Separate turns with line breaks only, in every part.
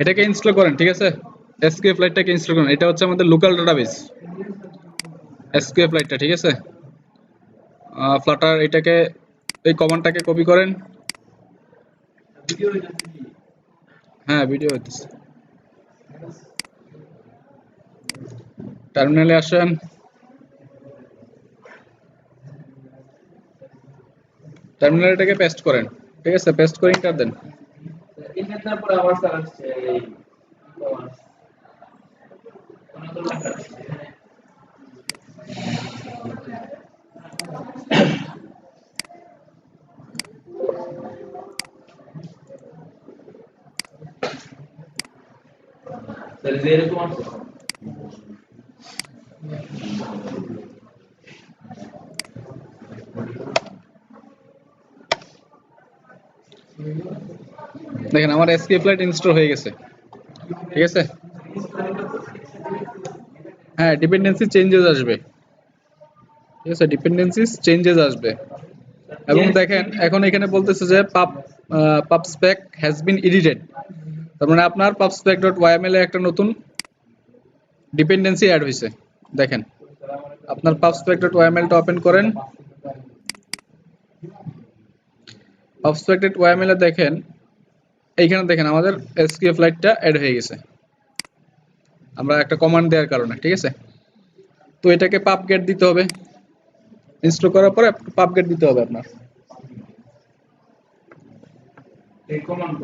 এটাকে ইনস্টল করেন, ঠিক আছে? এসকিউএল ফ্লাইটটাকে ইনস্টল করেন। এটা হচ্ছে আমাদের লোকাল ডাটাবেস এসকিউএল ফ্লাইটটা, ঠিক আছে? ফ্লাটার এটাকে এই কমান্ডটাকে কপি করেন। হ্যাঁ, ভিডিও হইতেছে। টার্মিনালে আসেন। টার্মিনালে এটাকে পেস্ট করেন, ঠিক আছে? পেস্ট করে এন্টার দেন। তারপরে আবার স্যার আসছে এই স্যার এরকম আছে। দেখেন আমার এসকিউএল ফ্লাইট ইনস্টল হয়ে গেছে, ঠিক আছে? হ্যাঁ, ডিপেন্ডেন্সি চেঞ্জেস আসবে, ঠিক আছে? ডিপেন্ডেন্সিস চেঞ্জেস আসবে। এবং দেখেন এখন এখানে বলতেছে যে পাব স্পেক হ্যাজ বিন এডিটেড। তার মানে আপনার pubspec.yml এ একটা নতুন ডিপেন্ডেন্সি অ্যাড হয়েছে। দেখেন আপনার pubspec.yml টা ওপেন করেন। pubspec.yml এ দেখেন এইখানে দেখেন আমাদের এসকিউএল ফ্লাইটটা অ্যাড হয়ে গেছে আমরা একটা কমান্ড দেওয়ার কারণে, ঠিক আছে? তো এটাকে pubget দিতে হবে। ইনস্টল করার পরে pubget দিতে হবে আপনার। এই কমান্ড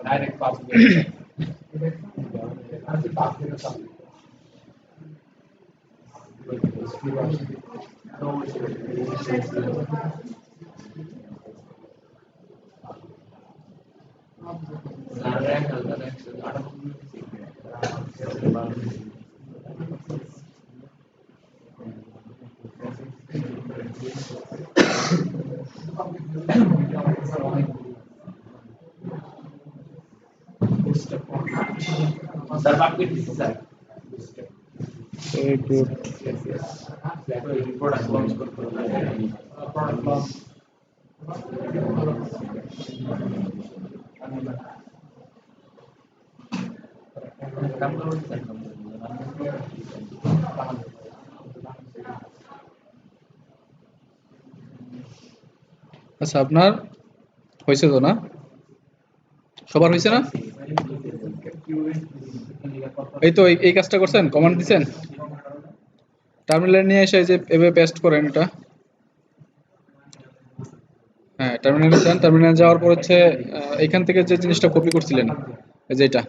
ডাইরেক্ট pubget আচ্ছা আপনার হয়েছে তো না? সবার হয়েছে না? এই তো এই কাজটা করছেন, কমান্ড দিছেন। টার্মিনালে নিয়ে এসে যে এভাবে পেস্ট করেন এটা। হ্যাঁ, টার্মিনালে যান। টার্মিনালে যাওয়ার পর হচ্ছে এখান থেকে যে জিনিসটা কপি করছিলেন, এই যে এটা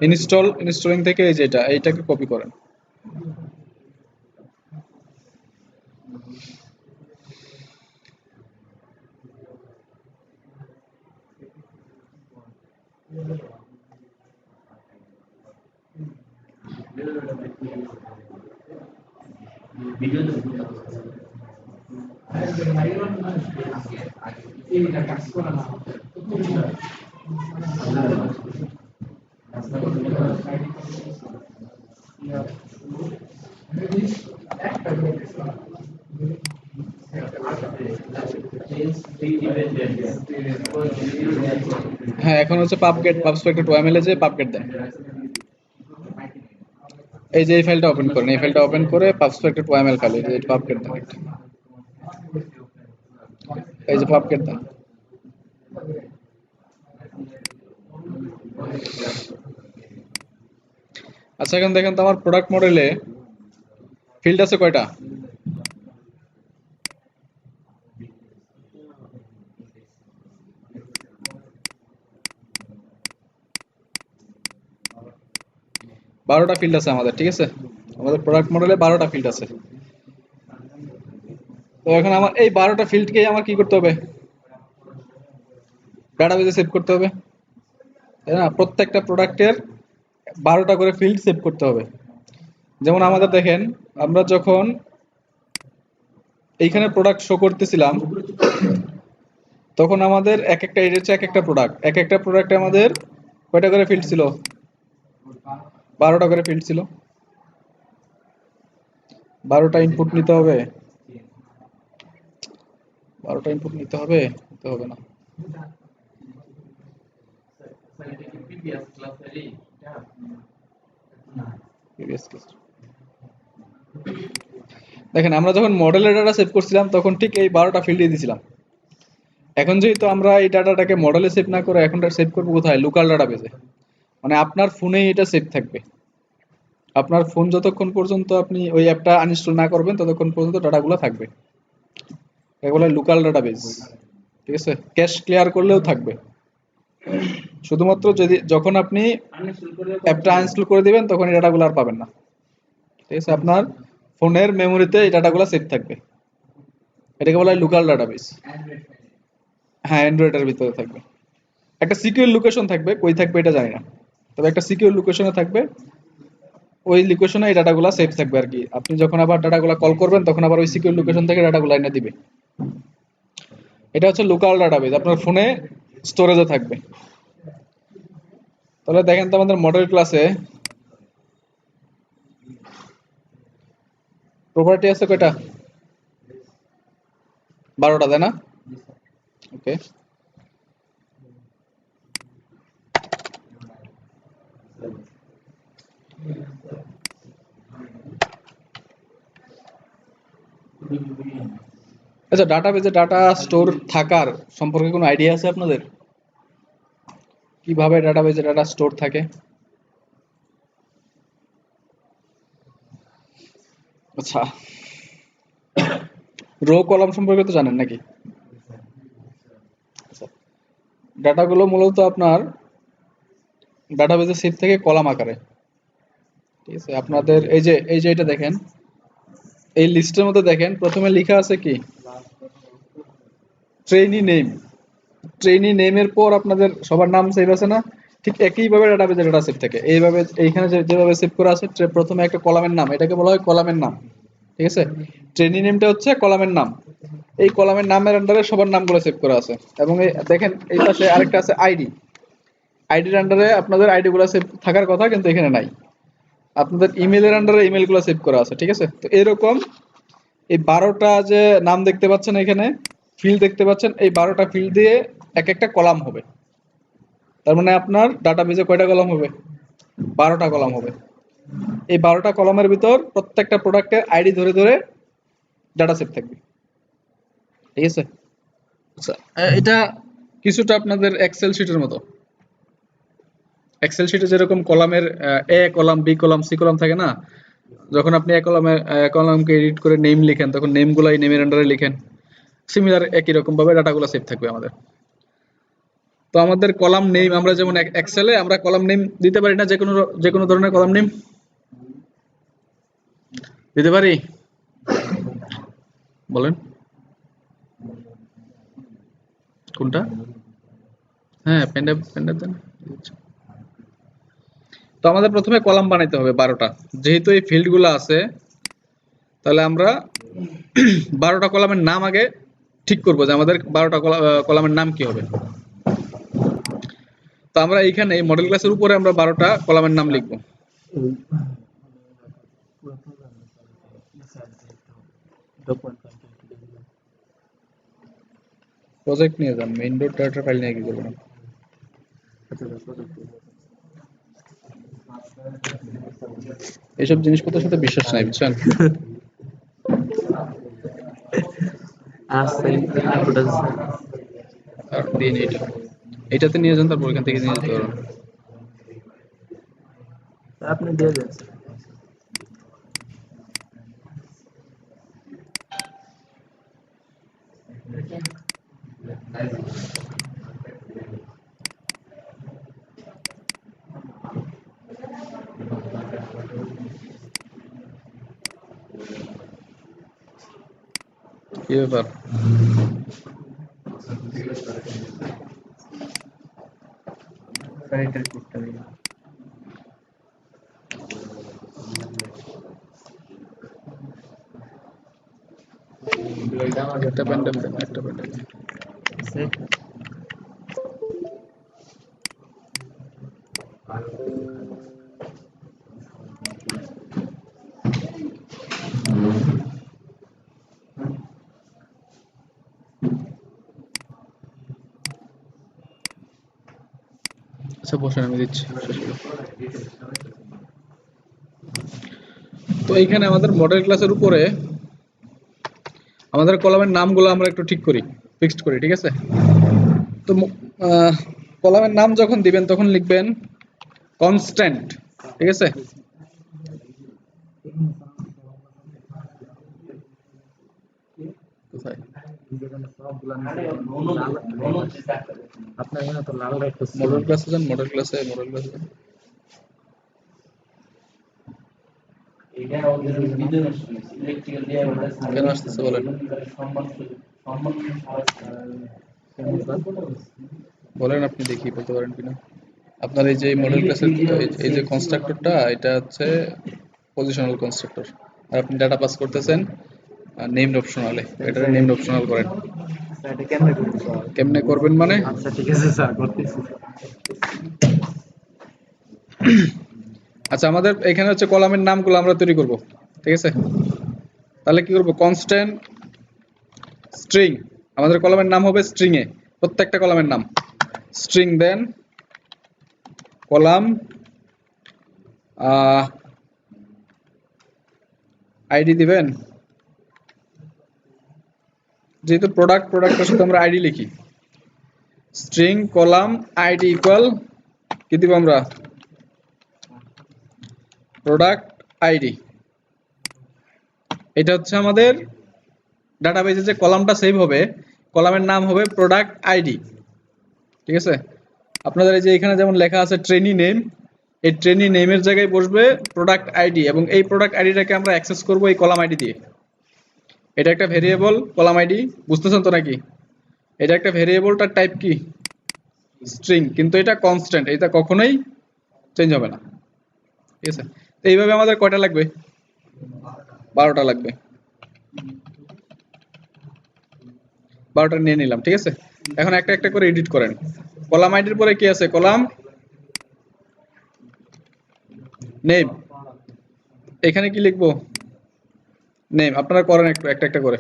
ইনস্টলিং থেকে এই যে এইটাকে কপি করেন। হ্যাঁ, এখন হচ্ছে pubspec.yml এ যে pubget দেন। এই যে এই ফাইলটা ওপেন করেন, এই ফাইলটা ওপেন করে pubspec.yml ফাইল এই যে pubget দেন একটা। এই যে pubget দেন। আচ্ছা এখন দেখেন তো আমার প্রোডাক্ট মডেলে ফিল্ড আছে কয়টা? বারোটা ফিল্ড আছে আমাদের, ঠিক আছে? আমাদের প্রোডাক্ট মডেলে 12টা ফিল্ড আছে। তো এখন আমার এই 12টা ফিল্ডকে আমার কি করতে হবে? ডাটাবেসে সেভ করতে হবে, তাই না? প্রত্যেকটা প্রোডাক্টের 12টা করে ফিল্ড সেভ করতে হবে। যেমন আমাদের দেখেন আমরা যখন এইখানে প্রোডাক্ট শো করতেছিলাম তখন আমাদের এক একটা এর হচ্ছে এক একটা প্রোডাক্ট, এক একটা প্রোডাক্টে আমাদের কয়টা করে ফিল্ড ছিল? 12টা করে ফিল্ড ছিল। 12টা ইনপুট নিতে হবে, 12টা ইনপুট নিতে হবে, নিতে হবে না। Previous class। দেখেন আমরা যখন মডেলের ডাটা সেভ করছিলাম তখন ঠিক এই 12টা ফিল্ড দিয়ে দিয়েছিলাম। এখন যেহেতু আমরা এই ডাটাটাকে মডেলে সেভ না করে এখন সেভ করবো কোথায়, লোকাল ডাটাবেসে। মানে আপনার ফোনেই এটা সেভ থাকবে। আপনার ফোন যতক্ষণ পর্যন্ত আপনি ওই অ্যাপটা আনইনস্টল না করবেন ততক্ষণ পর্যন্ত ডাটাগুলো থাকবে। এগুলো লোকাল ডাটাবেস, ঠিক আছে? ক্যাশ ক্লিয়ার করলেও থাকবে। শুধুমাত্র যদি যখন আপনি অ্যাপটা আনইনস্টল করে দিবেন তখন এই ডাটাগুলো আর পাবেন না, ঠিক আছে? আপনার ফোনের মেমোরিতে এই ডাটাগুলো সেভ থাকবে। এটাকে বলা হয় লোকাল ডাটাবেস। হ্যাঁ, অ্যান্ড্রয়েডের ভিতরে থাকবে। একটা সিকিউর লোকেশন থাকবে, কই থাকবে এটা জানি না, তবে একটা সিকিউর লোকেশনে থাকবে। ওই লোকেশনে এই ডাটাগুলো সেভ থাকবে আর কি। আপনি যখন আবার ডাটাগুলো কল করবেন তখন আবার ওই সিকিউর লোকেশন থেকে ডাটাগুলো এনে দিবে। এটা হচ্ছে লোকাল ডাটাবেস, আপনার ফোনে স্টোরেজে থাকবে। তাহলে দেখেন তো আমাদের মডেল ক্লাসে প্রপার্টি আছে কয়টা? 12টা, তাই না? ওকে। আচ্ছা, ডাটাবেজে ডাটা স্টোর থাকার সম্পর্কে কোনো আইডিয়া আছে আপনাদের? কিভাবে ডাটাবেজে ডাটা স্টোর থাকে? আচ্ছা, রো কলাম সম্পর্কে তো জানেন নাকি? আচ্ছা, ডাটাগুলো মূলত আপনার ডাটাবেজে সেভ থাকে কলাম আকারে, ঠিক আছে? আপনাদের এই যে এটা দেখেন, এই লিস্টের মধ্যে দেখেন প্রথমে লেখা আছে কি, ট্রেনি নেম। ট্রেনি নেমের পর আপনাদের সবার নাম সেভ আছে না? ঠিক একইভাবে ডাটাবেজে ডাটা সেভ থাকে। এইভাবে এইখানে যেভাবে সেভ করা আছে, প্রথমে একটা কলামের নাম, এটাকে বলা হয় কলামের নাম, ঠিক আছে? ট্রেনি নেমটা হচ্ছে কলামের নাম। এই কলামের নামের আন্ডারে সবার নামগুলো সেভ করা আছে। এবং এই দেখেন এই পাশে আরেকটা আছে আইডি। আইডির আন্ডারে আপনাদের আইডি গুলো সেভ থাকার কথা, কিন্তু এখানে নাই। আপনাদের ইমেলের আন্ডারে ইমেল গুলো সেভ করা আছে, ঠিক আছে? তো এরকম এই 12টা যে নাম দেখতে পাচ্ছেন এখানে, ফিল্ড দেখতে পাচ্ছেন, এই 12টা ফিল্ড দিয়ে এক একটা কলাম হবে। তার মানে আপনার ডাটাবেজে কয়টা কলাম হবে? 12টা কলাম হবে। এই 12টা কলামের ভিতর প্রত্যেকটা প্রোডাক্টের আইডি ধরে ধরে ডাটা সেভ থাকবে, ঠিক আছে? আচ্ছা, এটা কিছুটা আপনাদের এক্সেল শিটের মতো। এক্সেল শিটে যেরকম কলামের A column, B column, C column থাকে না? যখন আপনি এক কলামকে এডিট করে নেম লিখেন তখন নেমগুলো এই নেমের আন্ডারে লিখেন। সিমিলার একই রকম ভাবে ডাটাগুলো সেভ থাকবে আমাদের। তো আমাদের কলাম নেম, আমরা যেমন এক্সেলে আমরা কলাম নেম দিতে পারি না, যে কোনো ধরনের কলাম নেম দিতে পারি? বলেন কোনটা? হ্যাঁ, পেনড্রাইভ দেন। তো আমাদের প্রথমে কলাম বানাইতে হবে 12টা। যেহেতু এই ফিল্ডগুলো আছে, তাহলে আমরা 12টা কলামের নাম আগে ঠিক করবো যে আমাদের 12টা কলামের নাম কি হবে। তো আমরা এইখানে এই মডেল ক্লাসের উপরে আমরা 12টা কলামের নাম লিখবো। প্রজেক্ট নিয়ে যান, মেইন ডট ডাটা ফাইল নিয়ে কি করবেন? এইসব জিনিসপত্রের সাথে বিশ্বাস নাই, বুঝছেন? আর দিন এটাতে নিয়ে যান, তারপর এখান থেকে নিয়ে যেতে পারবেন।
আপনি দিয়ে দেন।
কি ব্যাপার? একটা পেনড্রাইভ দেন, একটা পেনড্রাইভ। আচ্ছা বসেন, আমি দিচ্ছি। তো এইখানে আমাদের মডেল ক্লাসের উপরে আমাদের কলামের নামগুলো আমরা একটু ঠিক করি, ফিক্সড করি, ঠিক আছে? তো কলামের নাম যখন দিবেন তখন লিখবেন কনস্ট্যান্ট, ঠিক আছে? কোথায়
আপনার এখানে তো লাল একটা
মডেল ক্লাসে যান, মডেল ক্লাসে যান। কেন আসতেছে বলেন, বলেন আপনি, দেখি বলতে পারেন কিনা। আপনার এই যে মডেল ক্লাসের এই যে কনস্ট্রাক্টরটা, এটা হচ্ছে পজিশনাল কনস্ট্রাক্টর, আর আপনি ডাটা পাস করতেছেন নেমড অপশনালে। এটা নেমড অপশনাল করেন।
এটা কেমনে করতে স্যার?
কেমনে করবেন মানে,
আচ্ছা ঠিক আছে স্যার, করতেছি।
আচ্ছা আমাদের এখানে হচ্ছে কলামের নামগুলো আমরা তৈরি করব, ঠিক আছে? তাহলে কি করব, কনস্ট্যান্ট স্ট্রিং, আমাদের কলামের নাম হবে স্ট্রিং এ, প্রত্যেকটা কলামের নাম স্ট্রিং, দেন কলাম আইডি দিবেন, যেহেতু প্রোডাক্টের সাথে আমরা আইডি লিখি, স্ট্রিং কলাম আইডি ইকুয়াল কি দিব আমরা, প্রোডাক্ট আইডি। এটা হচ্ছে আমাদের ডাটাবেজে যে কলামটা সেভ হবে, কলামের নাম হবে প্রোডাক্ট আইডি, ঠিক আছে? আপনাদের এই যে এখানে যেমন লেখা আছে ট্রেনি নেম, এই ট্রেনি নেমের জায়গায় বসবে প্রোডাক্ট আইডি, এবং এই প্রোডাক্ট আইডিটাকে আমরা অ্যাক্সেস করব এই কলাম আইডি দিয়ে। এটা একটা ভেরিয়েবল কলাম আইডি, বুঝতেছেন তো নাকি? এটা একটা ভেরিয়েবলটার টাইপ কি, স্ট্রিং, কিন্তু এটা কনস্ট্যান্ট, এটা কখনোই চেঞ্জ হবে না, ঠিক আছে? তো এইভাবে আমাদের কয়টা লাগবে, 12টা লাগবে। 12টা নিয়ে নিলাম, ঠিক আছে? এখন একটা একটা করে এডিট করেন। কলাম আইডির পরে কি আছে, কলাম নেম, এখানে কি লিখবো, নেম। আপনারা করেন একটু একটা একটা করে।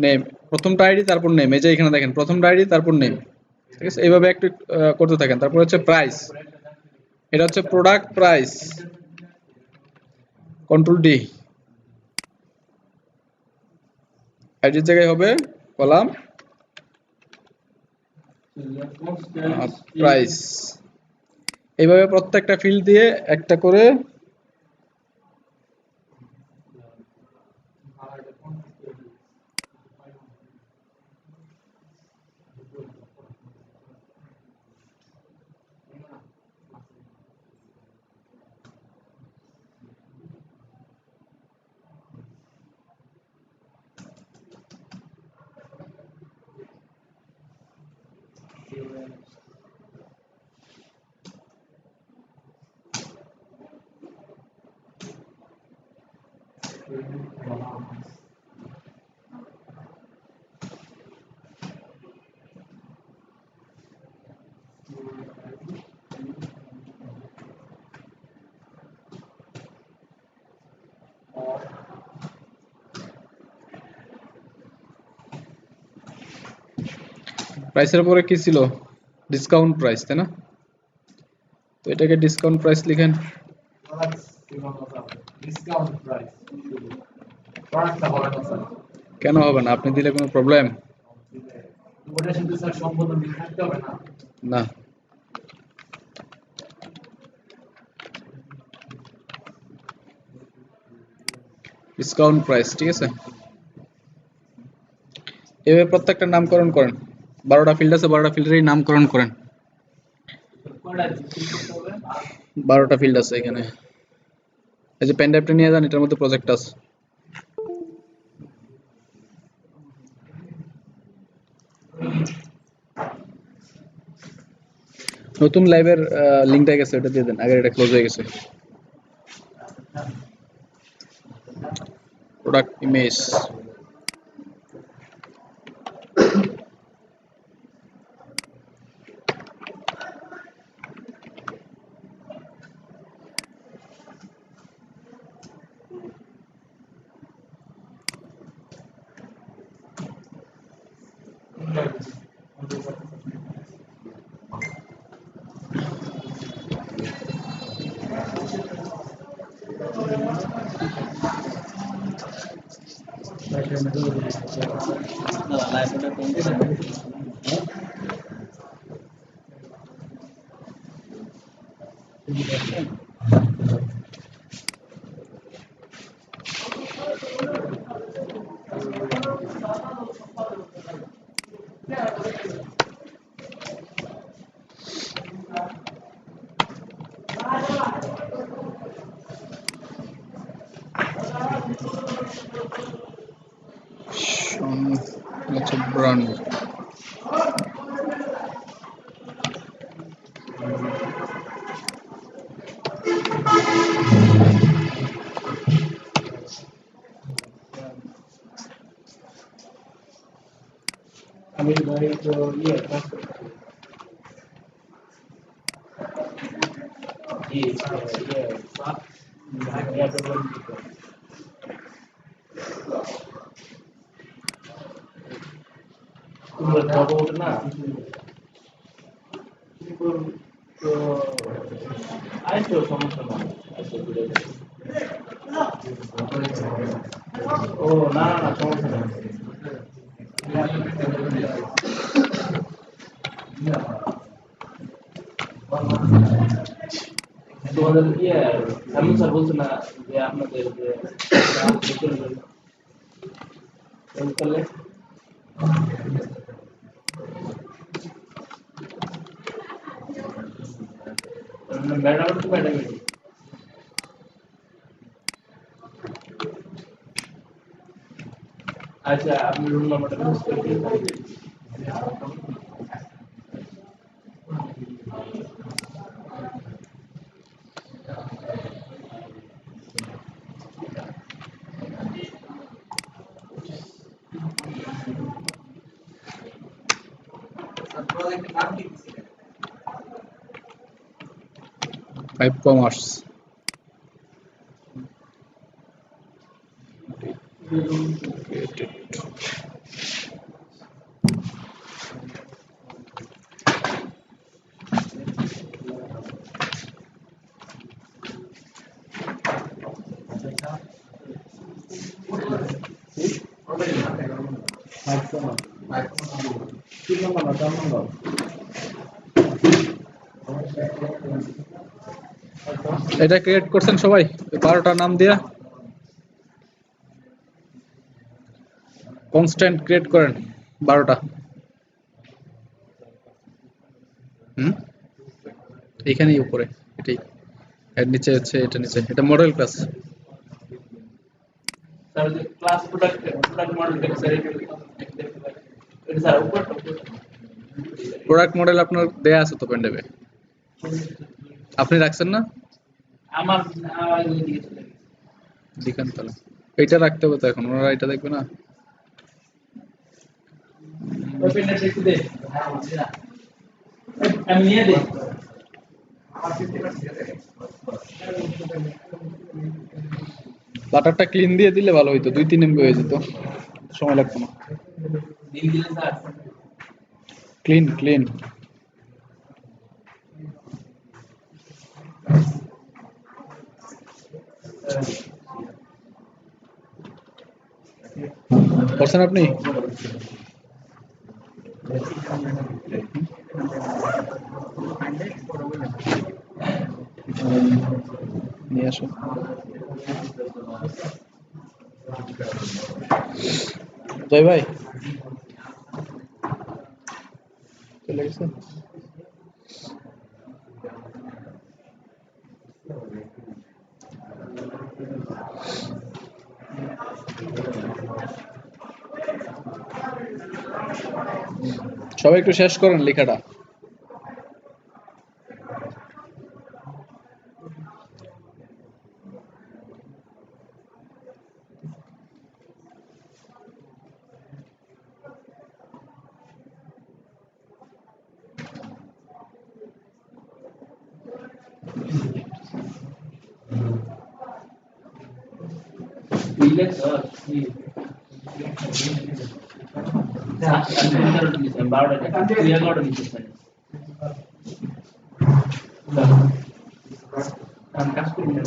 নেম, প্রথমটা আইডি তারপর নেম, এই যে এখানে দেখেন প্রথমটা আইডি তারপর নেম, ঠিক আছে? এইভাবে একটু করতে থাকেন। তারপর হচ্ছে প্রাইস, এটা হচ্ছে প্রোডাক্ট প্রাইস, কন্ট্রোল ডি, আইডির জায়গায় হবে কলাম প্রাইস। এইভাবে প্রত্যেকটা ফিল্ড দিয়ে একটা করে প্রাইসের পরে কি ছিল, ডিসকাউন্ট প্রাইস, তাই না? তো এটাকে ডিসকাউন্ট প্রাইস লিখেন। কেন হবে না, আপনি দিলে কোনো প্রবলেম না? ডিসকাউন্ট প্রাইস, ঠিক আছে? এভাবে প্রত্যেকটা নামকরণ করেন। 12টা ফিল্ড আছে, 12টা ফিল্ডেরই নামকরণ করেন। 12টা ফিল্ড আছে এখানে। এই যে পেন ড্রাইভটা নিয়ে যান, এটার মধ্যে প্রজেক্ট আছে। নতুন লাইভের লিংকটা গেছে, ওটা দিয়ে দেন, আগে এটা ক্লোজ হয়ে গেছে। Product image, What's a brand?
আমি ভাই তো ইয়ে কাজ করি ইয়ে সাত ইয়ে তো বলছি তুমি যাবো না কিন্তু তো আইতো সমস্যা না ও না না সমস্যা না তোমাদের ইয়ে আমি স্যার বলছি না যে আপনাদের যে তাহলে ম্যাডাম তো ম্যাডাম আচ্ছা আপনি রুম নাম্বারটা মিস করে দিন
Five commerce. এটা ক্রিয়েট করছেন সবাই 12টা নাম দিয়া কনস্ট্যান্ট ক্রিয়েট করেন 12টা এখানেই উপরে এটাই এর নিচে হচ্ছে এটা নিচে এটা মডেল ক্লাস
স্যার যে ক্লাস প্রোডাক্ট মডেল থেকে স্যার এটা স্যার উপর
প্রোডাক্ট মডেল আপনার দেয়া আছে তো পেন্ডেবে আপনি রাখছেন না
আমার
দেখেন তাহলে এটা রাখতে হবে তো এখন ওনারা এটা দেখবে না
ওপেনটা দেখতে দে আমি নিয়ে দে
বাটারটা ক্লিন দিয়ে দিলে ভালো হইতো 2-3 এমবি হয়ে যেত সময় লাগতো না
দিন দিলে স্যার
ক্লিন ক্লিন করছেন আপনি নিয়ে আসো জয় ভাই চলে গেছে সবাই একটু শেষ করেন লেখাটা
রিল্যাক্স কি আমি 12টা তুই 11টা নিচ্ছিস আমি কাজ করি না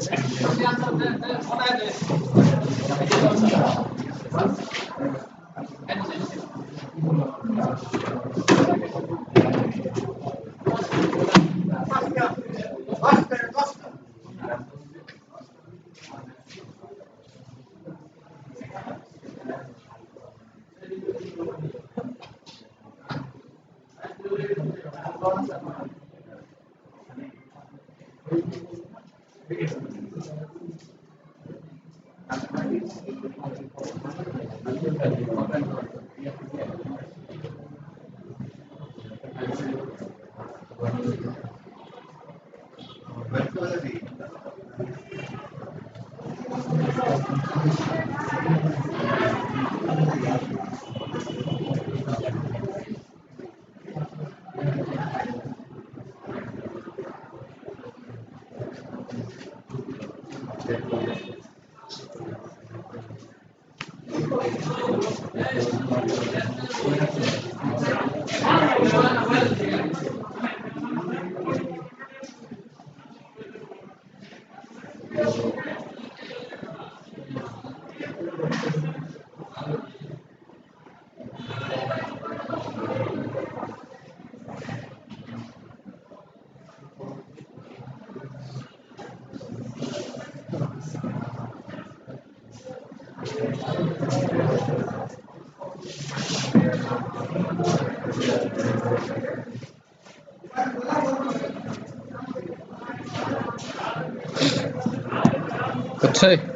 अच्छा है।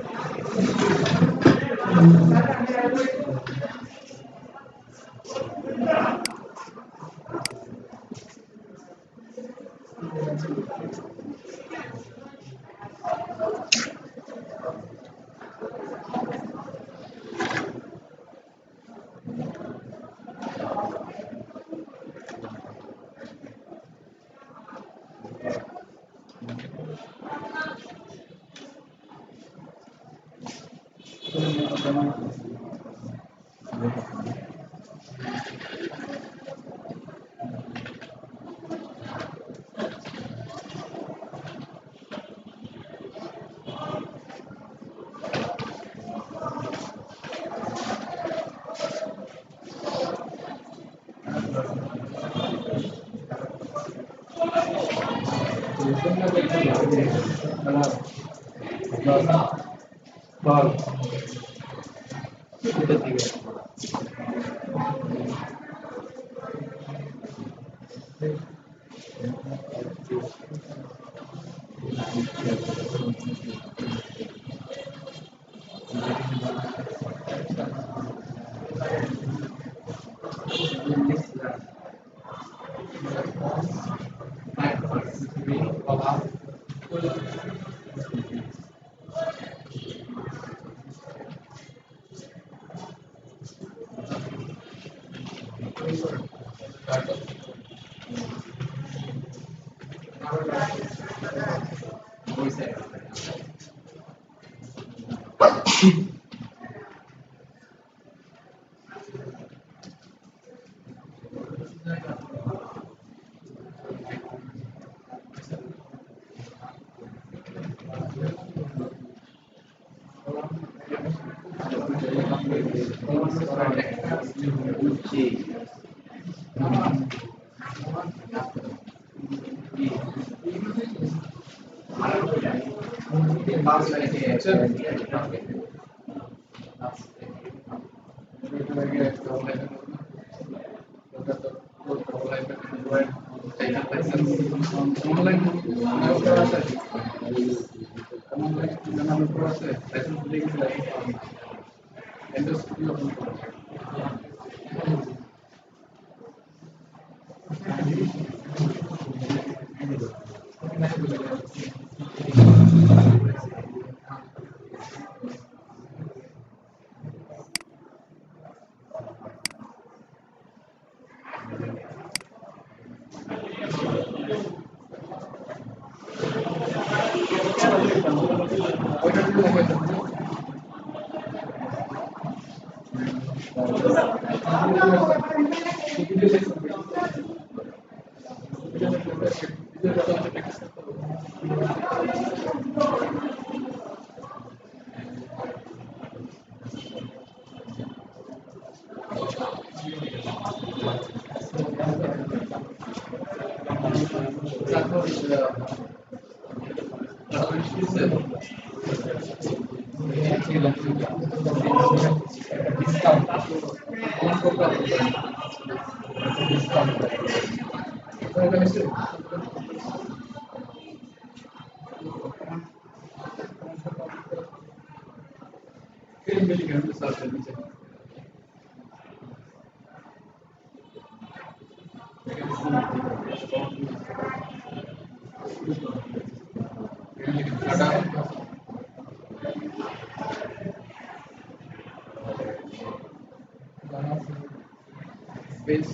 Space.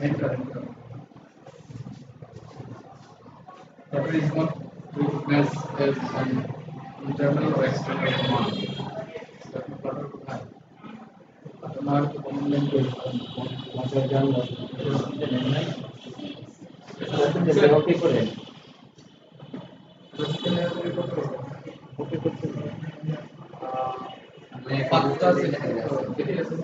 Enter. Flutter is not recognized as an internal or external command. Flutter কোথায়? তোমার command line কই? তোমার জানলা। এটা ওকে করে। ওকে করতে। মানে পাঁচটা আছে লেখা আছে।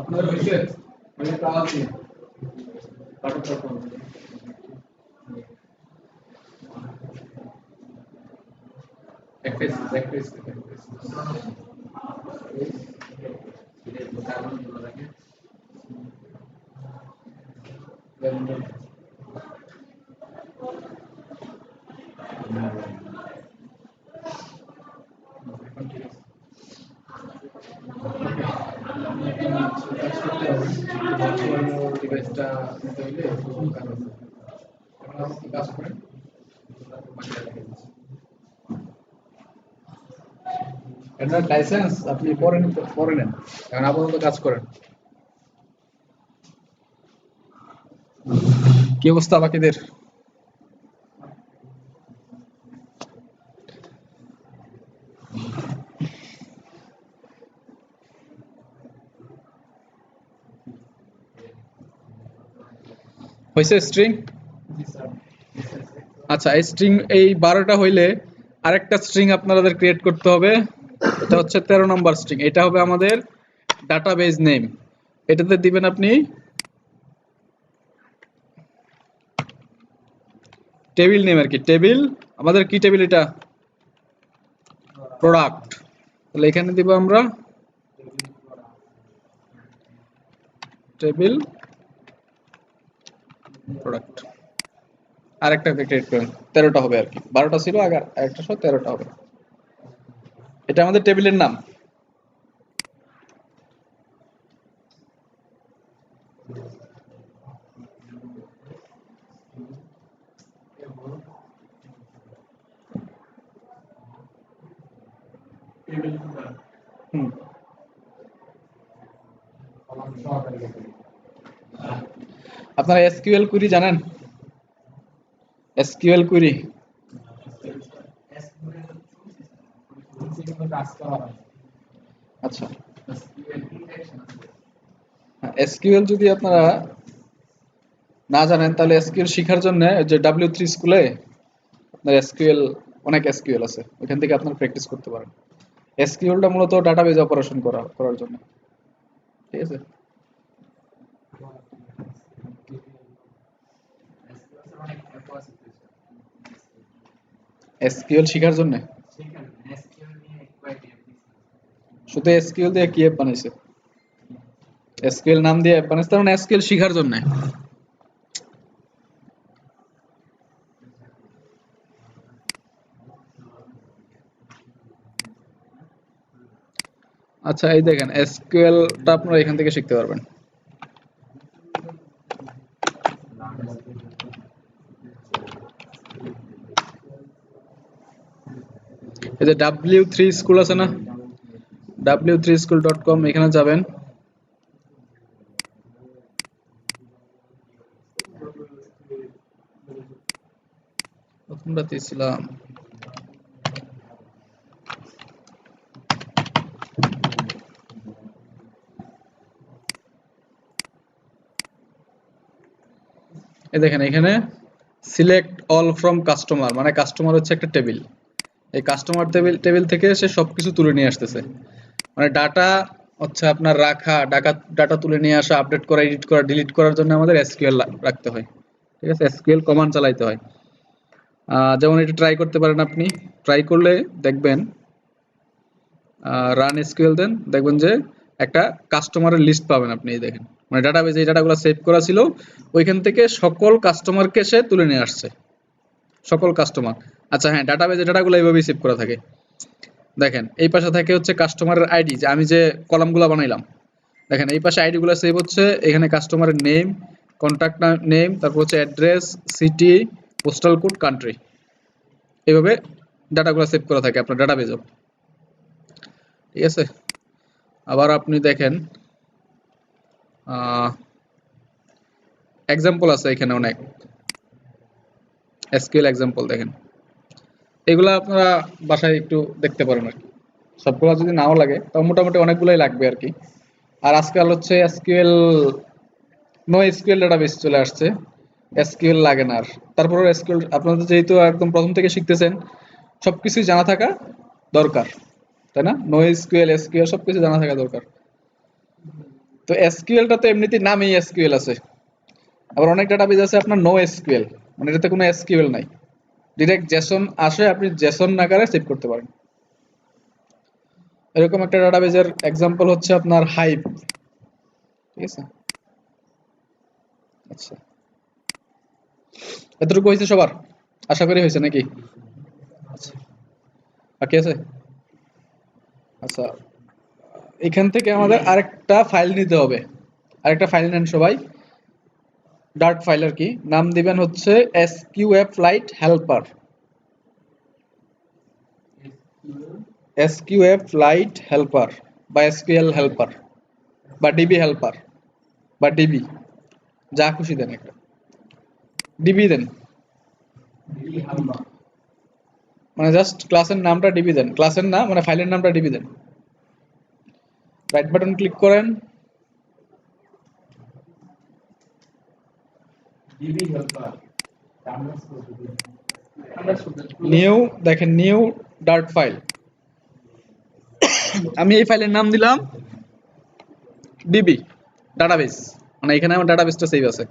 আপনার হয়েছে মানে কাজ নেই প্র্যাকটিস ডিভাইসটা নিতে হইলে আপনি কাজ করেন এটার লাইসেন্স আপনি পরে নেন কারণ আপাতত কাজ করেন কি অবস্থা বাকিদের হয়েছে স্ট্রিং আচ্ছা এই স্ট্রিং এই 12টা হইলে আরেকটা স্ট্রিং আপনাদের ক্রিয়েট করতে হবে এটা হচ্ছে 13 নম্বর স্ট্রিং এটা হবে আমাদের ডাটাবেজ নেম এটাতে দিবেন আপনি টেবিল নেম আর কি টেবিল আমাদের কি টেবিল এটা প্রোডাক্ট তাহলে এখানে দিব আমরা টেবিল প্রোডাক্ট আরেকটা ক্রিয়েট করেন 13টা হবে আর কি 12টা ছিল আগে একটা সহ 13টা হবে এটা আমাদের টেবিলের নাম
টেবিল ফুটার
হুম আপনারা এসকিউএল কুইরি জানেন এসকিউএল কুইরি আচ্ছা এসকিউএল যদি আপনারা না জানেন তাহলে এসকিউএল শেখার জন্য যে W3 স্কুলে আপনার এসকিউএল অনেক এসকিউএল আছে ওখান থেকে আপনারা প্র্যাকটিস করতে পারেন এসকিউএলটা মূলত ডাটাবেজ অপারেশন করার জন্য ঠিক আছে এসকিউএল শেখার জন্য শুধু এসকিউএল দিয়ে কি অ্যাপ বানাইছে এসকিউএল নাম দিয়ে অ্যাপ বানাইছে কারণ এসকিউএল শেখার জন্য আচ্ছা এই দেখেন এসকিউএলটা আপনারা এখান থেকে শিখতে পারবেন এই যে W3 স্কুল আছে না w3school.com এখানে যাবেন প্রথমটাতে ছিলাম এই দেখেন এখানে সিলেক্ট অল ফ্রম কাস্টমার মানে কাস্টমার হচ্ছে একটা টেবিল এই কাস্টমার টেবিল থেকে সে সবকিছু তুলে নিয়ে আসতেছে মানে ডাটা হচ্ছে আপনার রাখা ডাটা তুলে নিয়ে আসা আপডেট করা এডিট করা ডিলিট করার জন্য আমাদের এসকিউএল রাখতে হয় ঠিক আছে এসকিউএল কমান্ড চালাতে হয় যেমন এটা ট্রাই করতে পারেন আপনি ট্রাই করলে দেখবেন রান এসকিউএল দেন দেখবেন যে একটা কাস্টমারের লিস্ট পাবেন আপনি এই দেখেন মানে ডাটাবেজে এই ডাটাগুলো সেভ করা ছিল ওইখান থেকে সকল কাস্টমারকে সে তুলে নিয়ে আসছে সকল কাস্টমার আচ্ছা হ্যাঁ ডাটাবেজে ডাটাগুলো এইভাবেই সেভ করা থাকে দেখেন এই পাশে থাকে হচ্ছে কাস্টমারের আইডি যে আমি যে কলামগুলো বানাইলাম দেখেন এই পাশে আইডি গুলো সেভ হচ্ছে এখানে কাস্টমারের নেম কন্টাক্ট নেম তারপর হচ্ছে address city postal code country এইভাবে ডাটাগুলো সেভ করা থাকে আপনার ডাটাবেজও ঠিক আছে আবার আপনি দেখেন এক্সাম্পল আছে এখানে অনেক এসকিউএল এক্সাম্পল দেখেন এগুলা আপনারা বাসায় একটু দেখতে পারেন আর কি সবগুলো যদি নাও লাগে তাও মোটামুটি অনেকগুলাই লাগবে আর কি আর আজকাল হচ্ছে এসকিউএল নো এসকিউএল ডাটাবেস চলে আসছে এসকিউএল লাগে না আর তারপরে এসকিউএল আপনাদের যেহেতু একদম প্রথম থেকে শিখতেছেন সবকিছু জানা থাকা দরকার তাই না নো এসকিউএল এসকিউএল সবকিছু জানা থাকা দরকার তো এসকিউএলটা তো এমনিতেই নামেই এসকিউএল আছে আবার অনেক ডাটাবেস আছে আপনার নো এসকিউএল মানে এটাতে কোনো এসকিউএল নাই ডাইরেক্ট জেসন আসে আপনি জেসন আকারে সেভ করতে পারেন এরকম একটা ডাটাবেজের एग्जांपल হচ্ছে আপনার হাইভ ঠিক আছে আচ্ছা এতটুকু হইছে সবার আশা করি হইছে নাকি আচ্ছা বাকি আছে আচ্ছা এখান থেকে আমাদের আরেকটা ফাইল নিতে হবে আরেকটা ফাইল নেন সবাই ডার্ট ফাইল আর কি নাম দিবেন হচ্ছে sqf flight helper sqf flight helper বা sql helper বা db helper বা db যা খুশি দেন একটা db দেন মানে জাস্ট ক্লাসের নামটা db দেন ক্লাসের নাম মানে ফাইলের নামটা db দেন রাইট বাটন ক্লিক করেন
db helper
নিউ দেখেন নিউ ডার্ট ফাইল আমি এই ফাইলের নাম দিলাম db ডাটাবেস মানে এখানে আমার ডাটাবেসটা সেভ আছে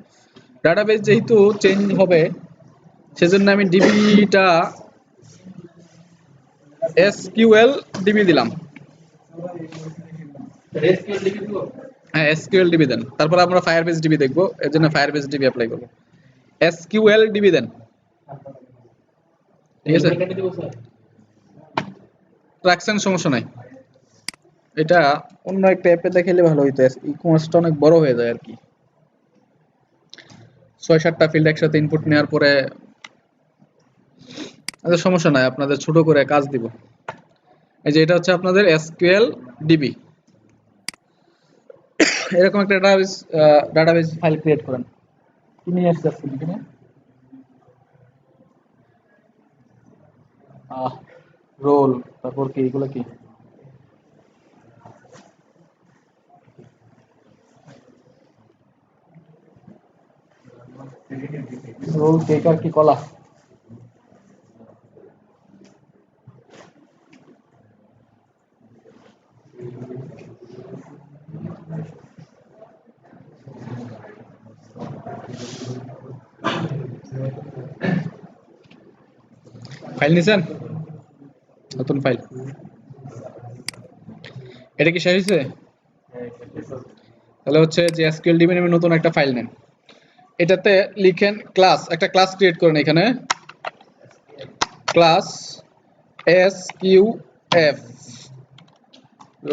ডাটাবেস যেহেতু চেঞ্জ হবে সেজন্য আমি db-টা sql db দিলাম
SQL লিখে দিব
হ্যাঁ sql db দেন তারপর আমরা ফায়ারবেস db দেখব এর জন্য ফায়ারবেস db অ্যাপ্লাই করব sql db দেন ঠিক আছে
কেটে দিব স্যার
রাখছেন সমস্যা নাই এটা অন্য একটা অ্যাপে দেখাইলে ভালো হইতো ই-কমার্সটা অনেক বড় হয়ে যায় আর কি 6-7টা ফিল্ড একসাথে ইনপুট নেওয়ার পরে সমস্যা নাই, আপনাদের ছোট করে কাজ দিব। এই যে এটা হচ্ছে আপনাদের এসকিউএল ডিবি। এরকম একটা ডাটাবেস ফাইল ক্রিয়েট করেন। কি নিয়ে আসছে আজকে এখানে? রোল, তারপর কি এগুলো কি? রোল, কেক আর কি কলা? ফাইল নিছেন? নতুন ফাইল। এটা কি শেষ হয়েছে? তাহলে হচ্ছে যে এসকিউএল ডিবি নামে নতুন একটা ফাইল নেন। এটাতে লিখেন ক্লাস, একটা ক্লাস ক্রিয়েট করেন এখানে, ক্লাস এসকিউএফ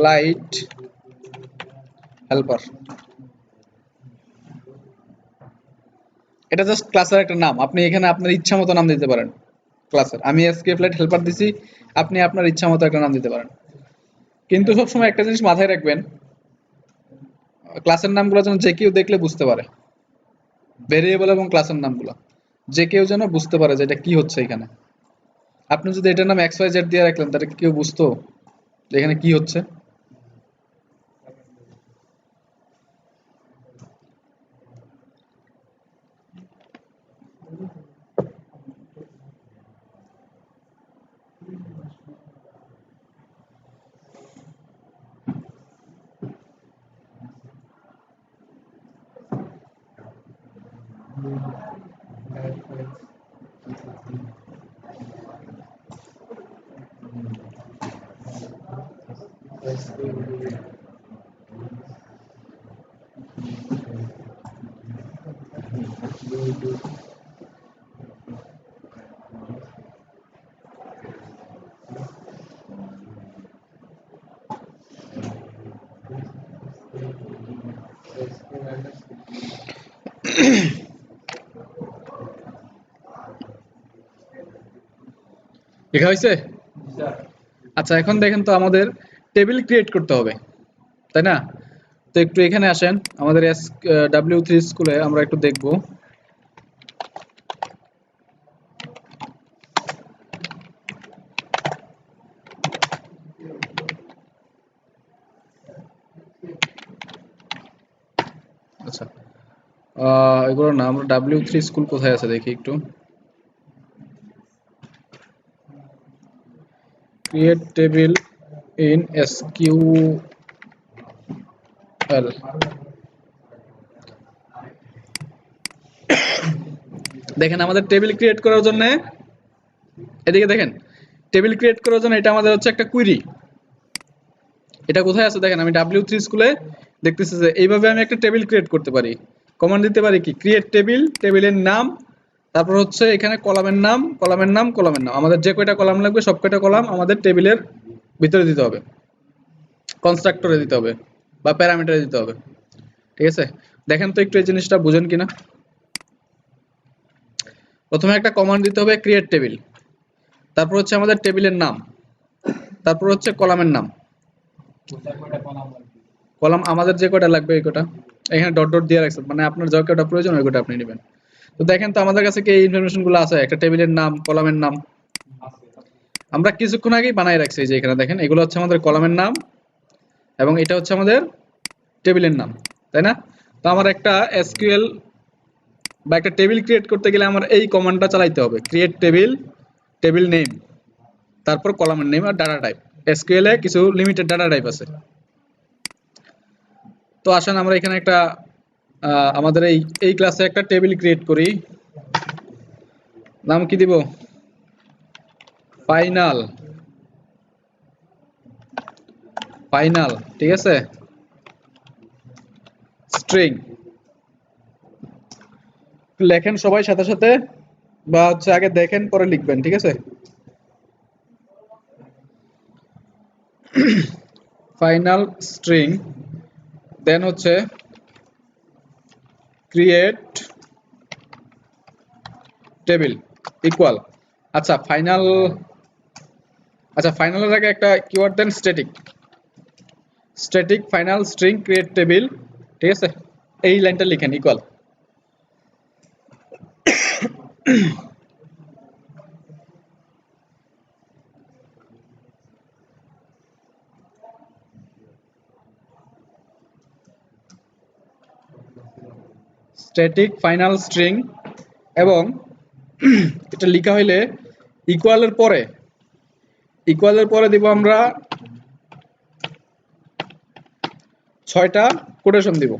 লাইট হেল্পার। এটা জাস্ট ক্লাসের একটা নাম, আপনি এখানে আপনার ইচ্ছা মতো নাম দিতে পারেন ক্লাসের। আমি এসকিউএফ লাইট হেল্পার দিছি, আপনি আপনার ইচ্ছা মতো একটা নাম দিতে পারেন। কিন্তু সবসময় একটা জিনিস মাথায় রাখবেন, ক্লাসের নামগুলো যেন যে কেউ দেখলে বুঝতে পারে, ভেরিয়েবল এবং ক্লাসের নামগুলো যে কেউ যেন বুঝতে পারে যে এটা কি হচ্ছে এখানে। আপনি যদি এটার নাম এক্স ওয়াই জেড দিয়ে রাখলেন, তাহলে কি কেউ বুঝতো যে এখানে কি হচ্ছে? লেখা হয়েছে? আচ্ছা, এখন দেখেন তো আমাদের টেবিল ক্রিয়েট করতে হবে, তাই না? তো একটু এখানে আসেন, আমাদের W3 স্কুলে আমরা একটু দেখব। আচ্ছা, এগুলোর নাম W3 স্কুল কোথায় আছে দেখি একটু। Create table in SQL. দেখেন আমাদের টেবিল ক্রিয়েট করার জন্য, এদিকে দেখেন, টেবিল ক্রিয়েট করার জন্য এটা আমাদের হচ্ছে একটা কুইরি। এটা কোথায় আছে দেখেন, আমি W3 স্কুলে দেখতেছি যে এইভাবে আমি একটা টেবিল ক্রিয়েট করতে পারি। কমান্ড দিতে পারি কি, ক্রিয়েট টেবিল, টেবিলের নাম, তারপর হচ্ছে এখানে কলামের নাম, কলামের নাম, কলামের নাম। আমাদের যে কয়টা কলাম লাগবে সব কয়টা কলাম আমাদের টেবিলের ভিতরে দিতে হবে, কনস্ট্রাক্টরে দিতে হবে বা প্যারামিটারে দিতে হবে। ঠিক আছে, দেখেন তো একটু এই জিনিসটা বুঝেন কিনা। প্রথমে একটা কমান্ড দিতে হবে ক্রিয়েট টেবিল, তারপর হচ্ছে আমাদের টেবিলের নাম, তারপর হচ্ছে কলামের নাম। কলাম আমাদের যে কয়টা লাগবে এই কয়টা এখানে ডট ডট দিয়ে রাখছেন, মানে আপনার যা কয়টা প্রয়োজন ওই কয়টা আপনি নেবেন। তো দেখেন তো আমাদের কাছে কি এই ইনফরমেশন গুলো আছে, একটা টেবিলের নাম, কলামের নাম আমরা কিছুক্ষণ আগেই বানাই রাখছি। যে এখানে দেখেন এগুলো হচ্ছে আমাদের কলামের নাম এবং এটা হচ্ছে আমাদের টেবিলের নাম, তাই না? তো আমার একটা এসকিউএল বা একটা টেবিল ক্রিয়েট করতে গেলে আমার এই কমান্ডটা চালাইতে হবে, ক্রিয়েট টেবিল, টেবিল নেম, তারপর কলামের নেম আর ডাটা টাইপ। এসকিউএল এ কিছু লিমিটেড ডাটা টাইপ আছে। তো আসেন আমরা এখানে একটা আমাদের এই ক্লাসে একটা টেবিল ক্রিয়েট করি। নাম কি দিব? ফাইনাল। ফাইনাল, ঠিক আছে। স্ট্রিং লেখেন সবাই সাথে সাথে, বা হচ্ছে আগে দেখেন পরে লিখবেন, ঠিক আছে। ফাইনাল স্ট্রিং, দেন হচ্ছে ক্রিয়েট টেবিল ইকুয়াল। আচ্ছা ফাইনাল, আচ্ছা ফাইনালের আগে একটা কিওয়ার্ড দেন static. Static final string create table, ঠিক আছে, এই লাইনটা লিখেন ইকুয়াল। স্ট্যাটিক ফাইনাল স্ট্রিং এবং এটা লেখা হইলে ইকুয়ালের পরে দিব আমরা 6টা কোটেশন দিব,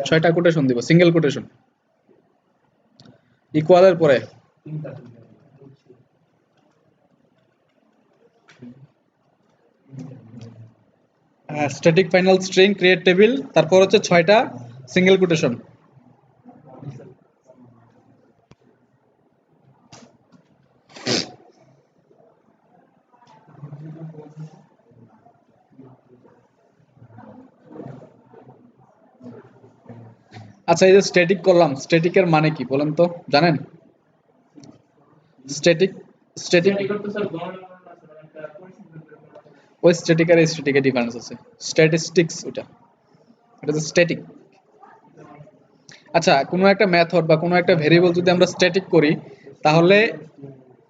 6টা কোটেশন দিব, সিঙ্গেল কোটেশন ইকুয়ালের পরে। Static final string create table, তারপর হচ্ছে 6টা সিঙ্গেল কোটেশন। আচ্ছা এই যে স্ট্যাটিক করলাম, স্ট্যাটিকের মানে কি বলেন তো, জানেন? স্ট্যাটিক স্ট্যাটিক ওই স্ট্যাটিক আর স্ট্যাটিকের ডিফারেন্স আছে। স্ট্যাটিস্টিক্স ওটা, এটা তো স্ট্যাটিক। আচ্ছা কোনো একটা মেথড বা কোনো একটা ভেরিয়েবল যদি আমরা স্ট্যাটিক করি, তাহলে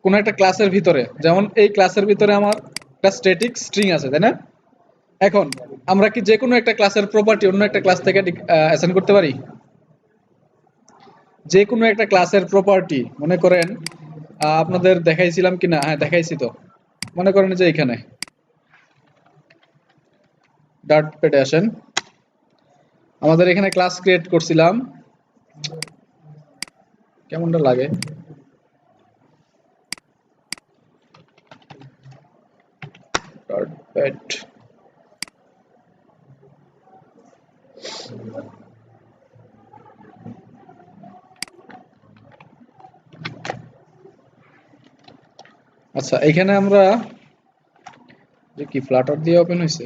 কোনো একটা ক্লাসের ভিতরে, যেমন এই ক্লাসের ভিতরে আমার একটা স্ট্যাটিক স্ট্রিং আছে, তাই না? এখন আমরা কি যে কোনো একটা ক্লাসের প্রপার্টি অন্য একটা ক্লাস থেকে অ্যাসাইন করতে পারি? যে কোনো একটা ক্লাসের প্রপার্টি, মনে করেন আপনাদের দেখাইছিলাম কিনা, হ্যাঁ দেখাইছি তো, মনে করেন যে এখানে ডট পেটে আসেন, আমাদের এখানে ক্লাস ক্রিয়েট করছিলাম, কেমনটা লাগে, ডট পেট আচ্ছা এখানে আমরা যে কি ফ্লাটার দিয়ে ওপেন হয়েছে,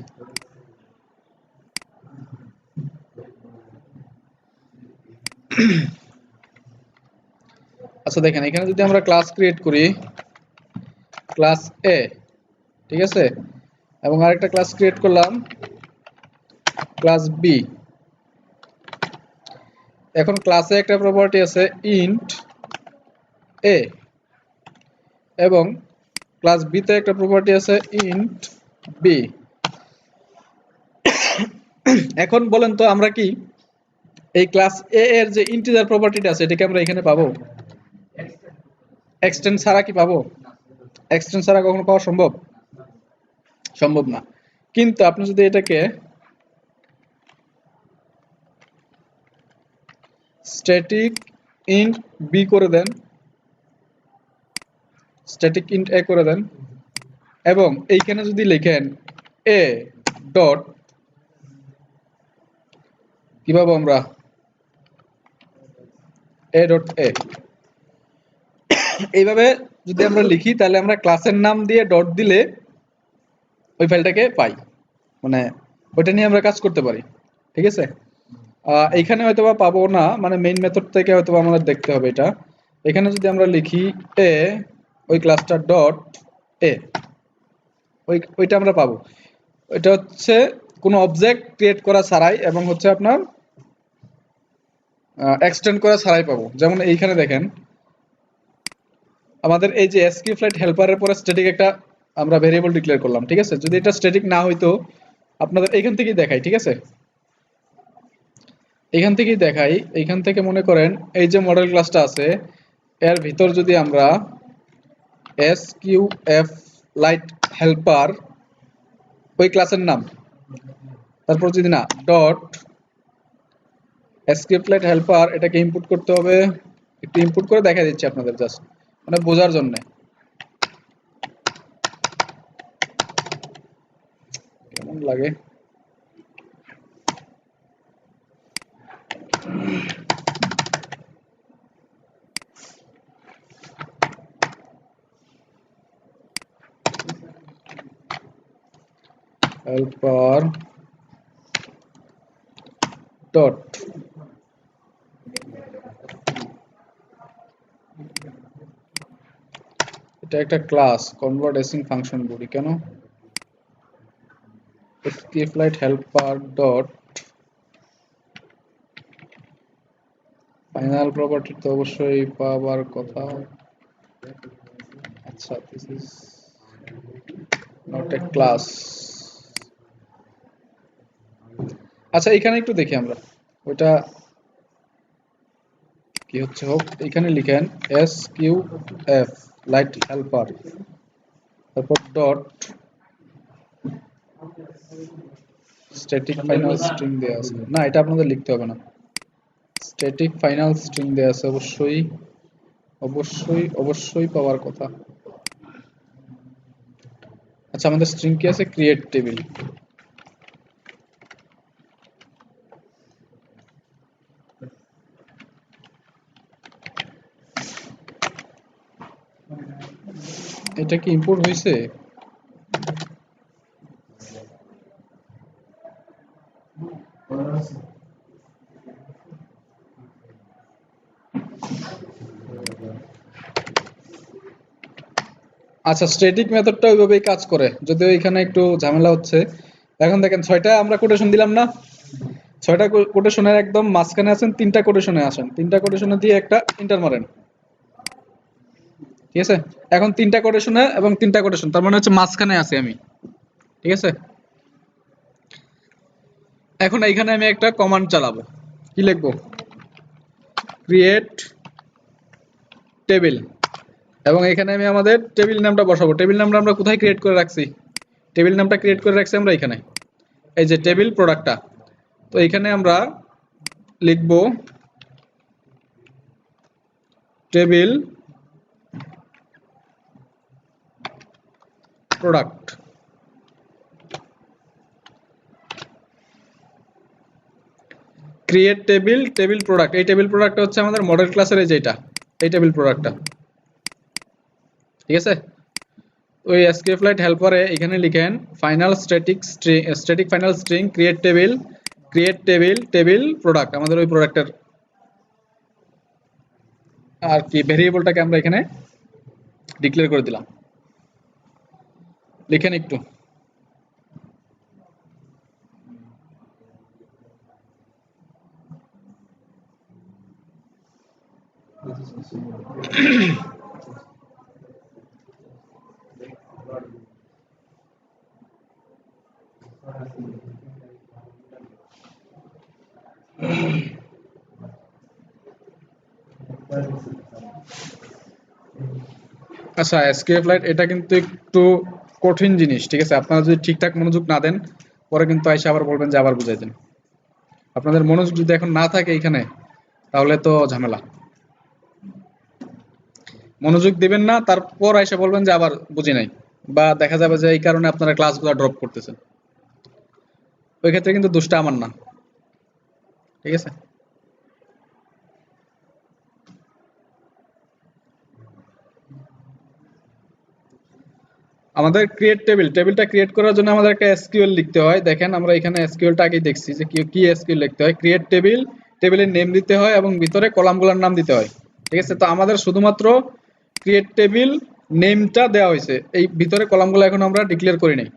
আচ্ছা দেখেন এখানে যদি আমরা ক্লাস ক্রিয়েট করি, ক্লাস এ, ঠিক আছে, এবং আরেকটা ক্লাস ক্রিয়েট করলাম ক্লাস বি। এখন ক্লাসে একটা প্রপার্টি আছে ইন্ট এ, এবং ক্লাস বি তে একটা প্রপার্টি আছে ইন্ট বি। এখন বলেন তো আমরা কি এই ক্লাস এ এর যে ইন্টিজার প্রপার্টিটা আছে এটাকে আমরা এখানে পাবো? এক্সটেন্ড ছাড়া কি পাবো? এক্সটেন্ড ছাড়া কখনো পাওয়া সম্ভব? সম্ভব না। কিন্তু আপনি যদি এটাকে স্ট্যাটিক ইন্ট বি করে দেন, স্ট্যাটিক ইন্ট এ করে দেন, এবং এইখানে যদি লিখেন এ ডট, কি পাবো আমরা? A dot A. এইভাবে যদি আমরা লিখি তাহলে আমরা ক্লাসের নাম দিয়ে ডট দিলে ওই ফাইলটাকে পাই, মানে ওইটা নিয়ে আমরা কাজ করতে পারি, ঠিক আছে। এইখানে হয়তোবা পাবো না, মানে মেইন মেথড থেকে হয়তোবা আমাদের দেখতে হবে এটা। এখানে যদি আমরা লিখি এ, ওই ক্লাসটা ডট এ, ওইটা আমরা পাবো। এটা হচ্ছে কোনো অবজেক্ট ক্রিয়েট করা ছাড়াই এবং হচ্ছে আপনার এক্সটেন্ড করা ছাড়াই পাবো। যেমন এইখানে দেখেন আমাদের এই যে এসকিউএল হেল্পারের পরে স্ট্যাটিক একটা আমরা ভেরিয়েবল ডিক্লেয়ার করলাম, ঠিক আছে। যদি এটা স্ট্যাটিক না হইতো আপনাদের এইখান থেকেই দেখাই, ঠিক আছে, এইখান থেকেই দেখাই। এইখান থেকে মনে করেন এই যে মডেল ক্লাসটা আছে এর ভিতর যদি আমরা এসকিউএফ লাইট হেল্পার, ওই ক্লাসের নাম, তারপর যদি না ডট এসকিউএল হেল্পার, এটাকে ইনপুট করতে হবে। একটু ইনপুট করে দেখা দিচ্ছি আপনাদের জাস্ট মানে বোঝার জন্য। কেমন লাগে, হেল্পার ডট এটা একটা ক্লাস কনভার্ট অ্যাসিং ফাংশন বলি কেন skflight helper dot final property তো অবশ্যই পাওয়ার কথা আচ্ছা this is not a class আচ্ছা এখানে একটু দেখি আমরা ওটা কি হচ্ছে হোক এখানে লিখেন sqf লাইট হেল্পার তারপর ডট স্ট্যাটিক ফাইনাল স্ট্রিং দেয়া আছে না এটা আপনাদের লিখতে হবে না স্ট্যাটিক ফাইনাল স্ট্রিং দেয়া আছে অবশ্যই অবশ্যই অবশ্যই পাওয়ার কথা আচ্ছা আমাদের স্ট্রিং কি আছে ক্রিয়েট টেবিল এটা কি ইম্পোর্ট হয়েছে আচ্ছা স্ট্যাটিক মেথডটা ওইভাবেই কাজ করে যদিও এখানে একটু ঝামেলা হচ্ছে এখন দেখেন 6টা আমরা কোটেশন দিলাম না 6টা কোটেশনের একদম মাঝখানে আছেন 3টা কোটেশনে আসেন 3টা কোটেশনে দিয়ে একটা ইন্টার মারেন ঠিক আছে এখন 3টা কোটেশনে এবং 3টা কোটেশন তার মানে হচ্ছে মাঝখানে আছি আমি ঠিক আছে এখন এইখানে আমি একটা কমান্ড চালাবো কি লিখবো ক্রিয়েট টেবিল এবং এখানে আমি আমাদের টেবিল নামটা বসাবো টেবিল নামটা আমরা কোথায় ক্রিয়েট করে রাখছি টেবিল নামটা ক্রিয়েট করে রাখছি আমরা এখানে এই যে টেবিল প্রোডাক্টটা তো এখানে আমরা লিখব table product create table table product এই টেবিল প্রোডাক্টটা হচ্ছে আমাদের মডেল ক্লাসের এই যেটা এই টেবিল প্রোডাক্টটা ঠিক আছে ওই skflight হেল্পারে এখানে লিখেন final static final string create table table product আমাদের ওই প্রোডাক্টের আর কি ভেরিয়েবলটাকে আমরা এখানে ডিক্লেয়ার করে দিলাম লিখেন একটু আচ্ছা skflight এটা কিন্তু একটু কঠিন জিনিস ঠিক আছে আপনারা যদি ঠিকঠাক মনোযোগ না দেন পরে কিন্তু আইসা আবার বলবেন যে আবার বুঝাই দেন আপনাদের মনোযোগ যদি এখন না থাকে এখানে তাহলে তো ঝামেলা মনোযোগ দিবেন না তারপর আইসা বলবেন যে আবার বুঝি নাই বা দেখা যাবে যে এই কারণে আপনারা ক্লাসগুলো ড্রপ করতেছেন ওই ক্ষেত্রে কিন্তু দোষটা আমার না ঠিক আছে আমাদের ক্রিয়েট টেবিলটা ক্রিয়েট করার জন্য আমাদের একটা এসকিউএল লিখতে হয় দেখেন আমরা এখানে এসকিউএলটা আগে দেখছি যে কি এসকিউএল লিখতে হয় ক্রিয়েট টেবিলের নেম দিতে হয় এবং ভিতরে কলামগুলোর নাম দিতে হয় ঠিক আছে তো আমাদের শুধুমাত্র ক্রিয়েট টেবিল নেমটা দেওয়া হয়েছে এই ভিতরে কলামগুলো এখন আমরা ডিক্লেয়ার করি নাই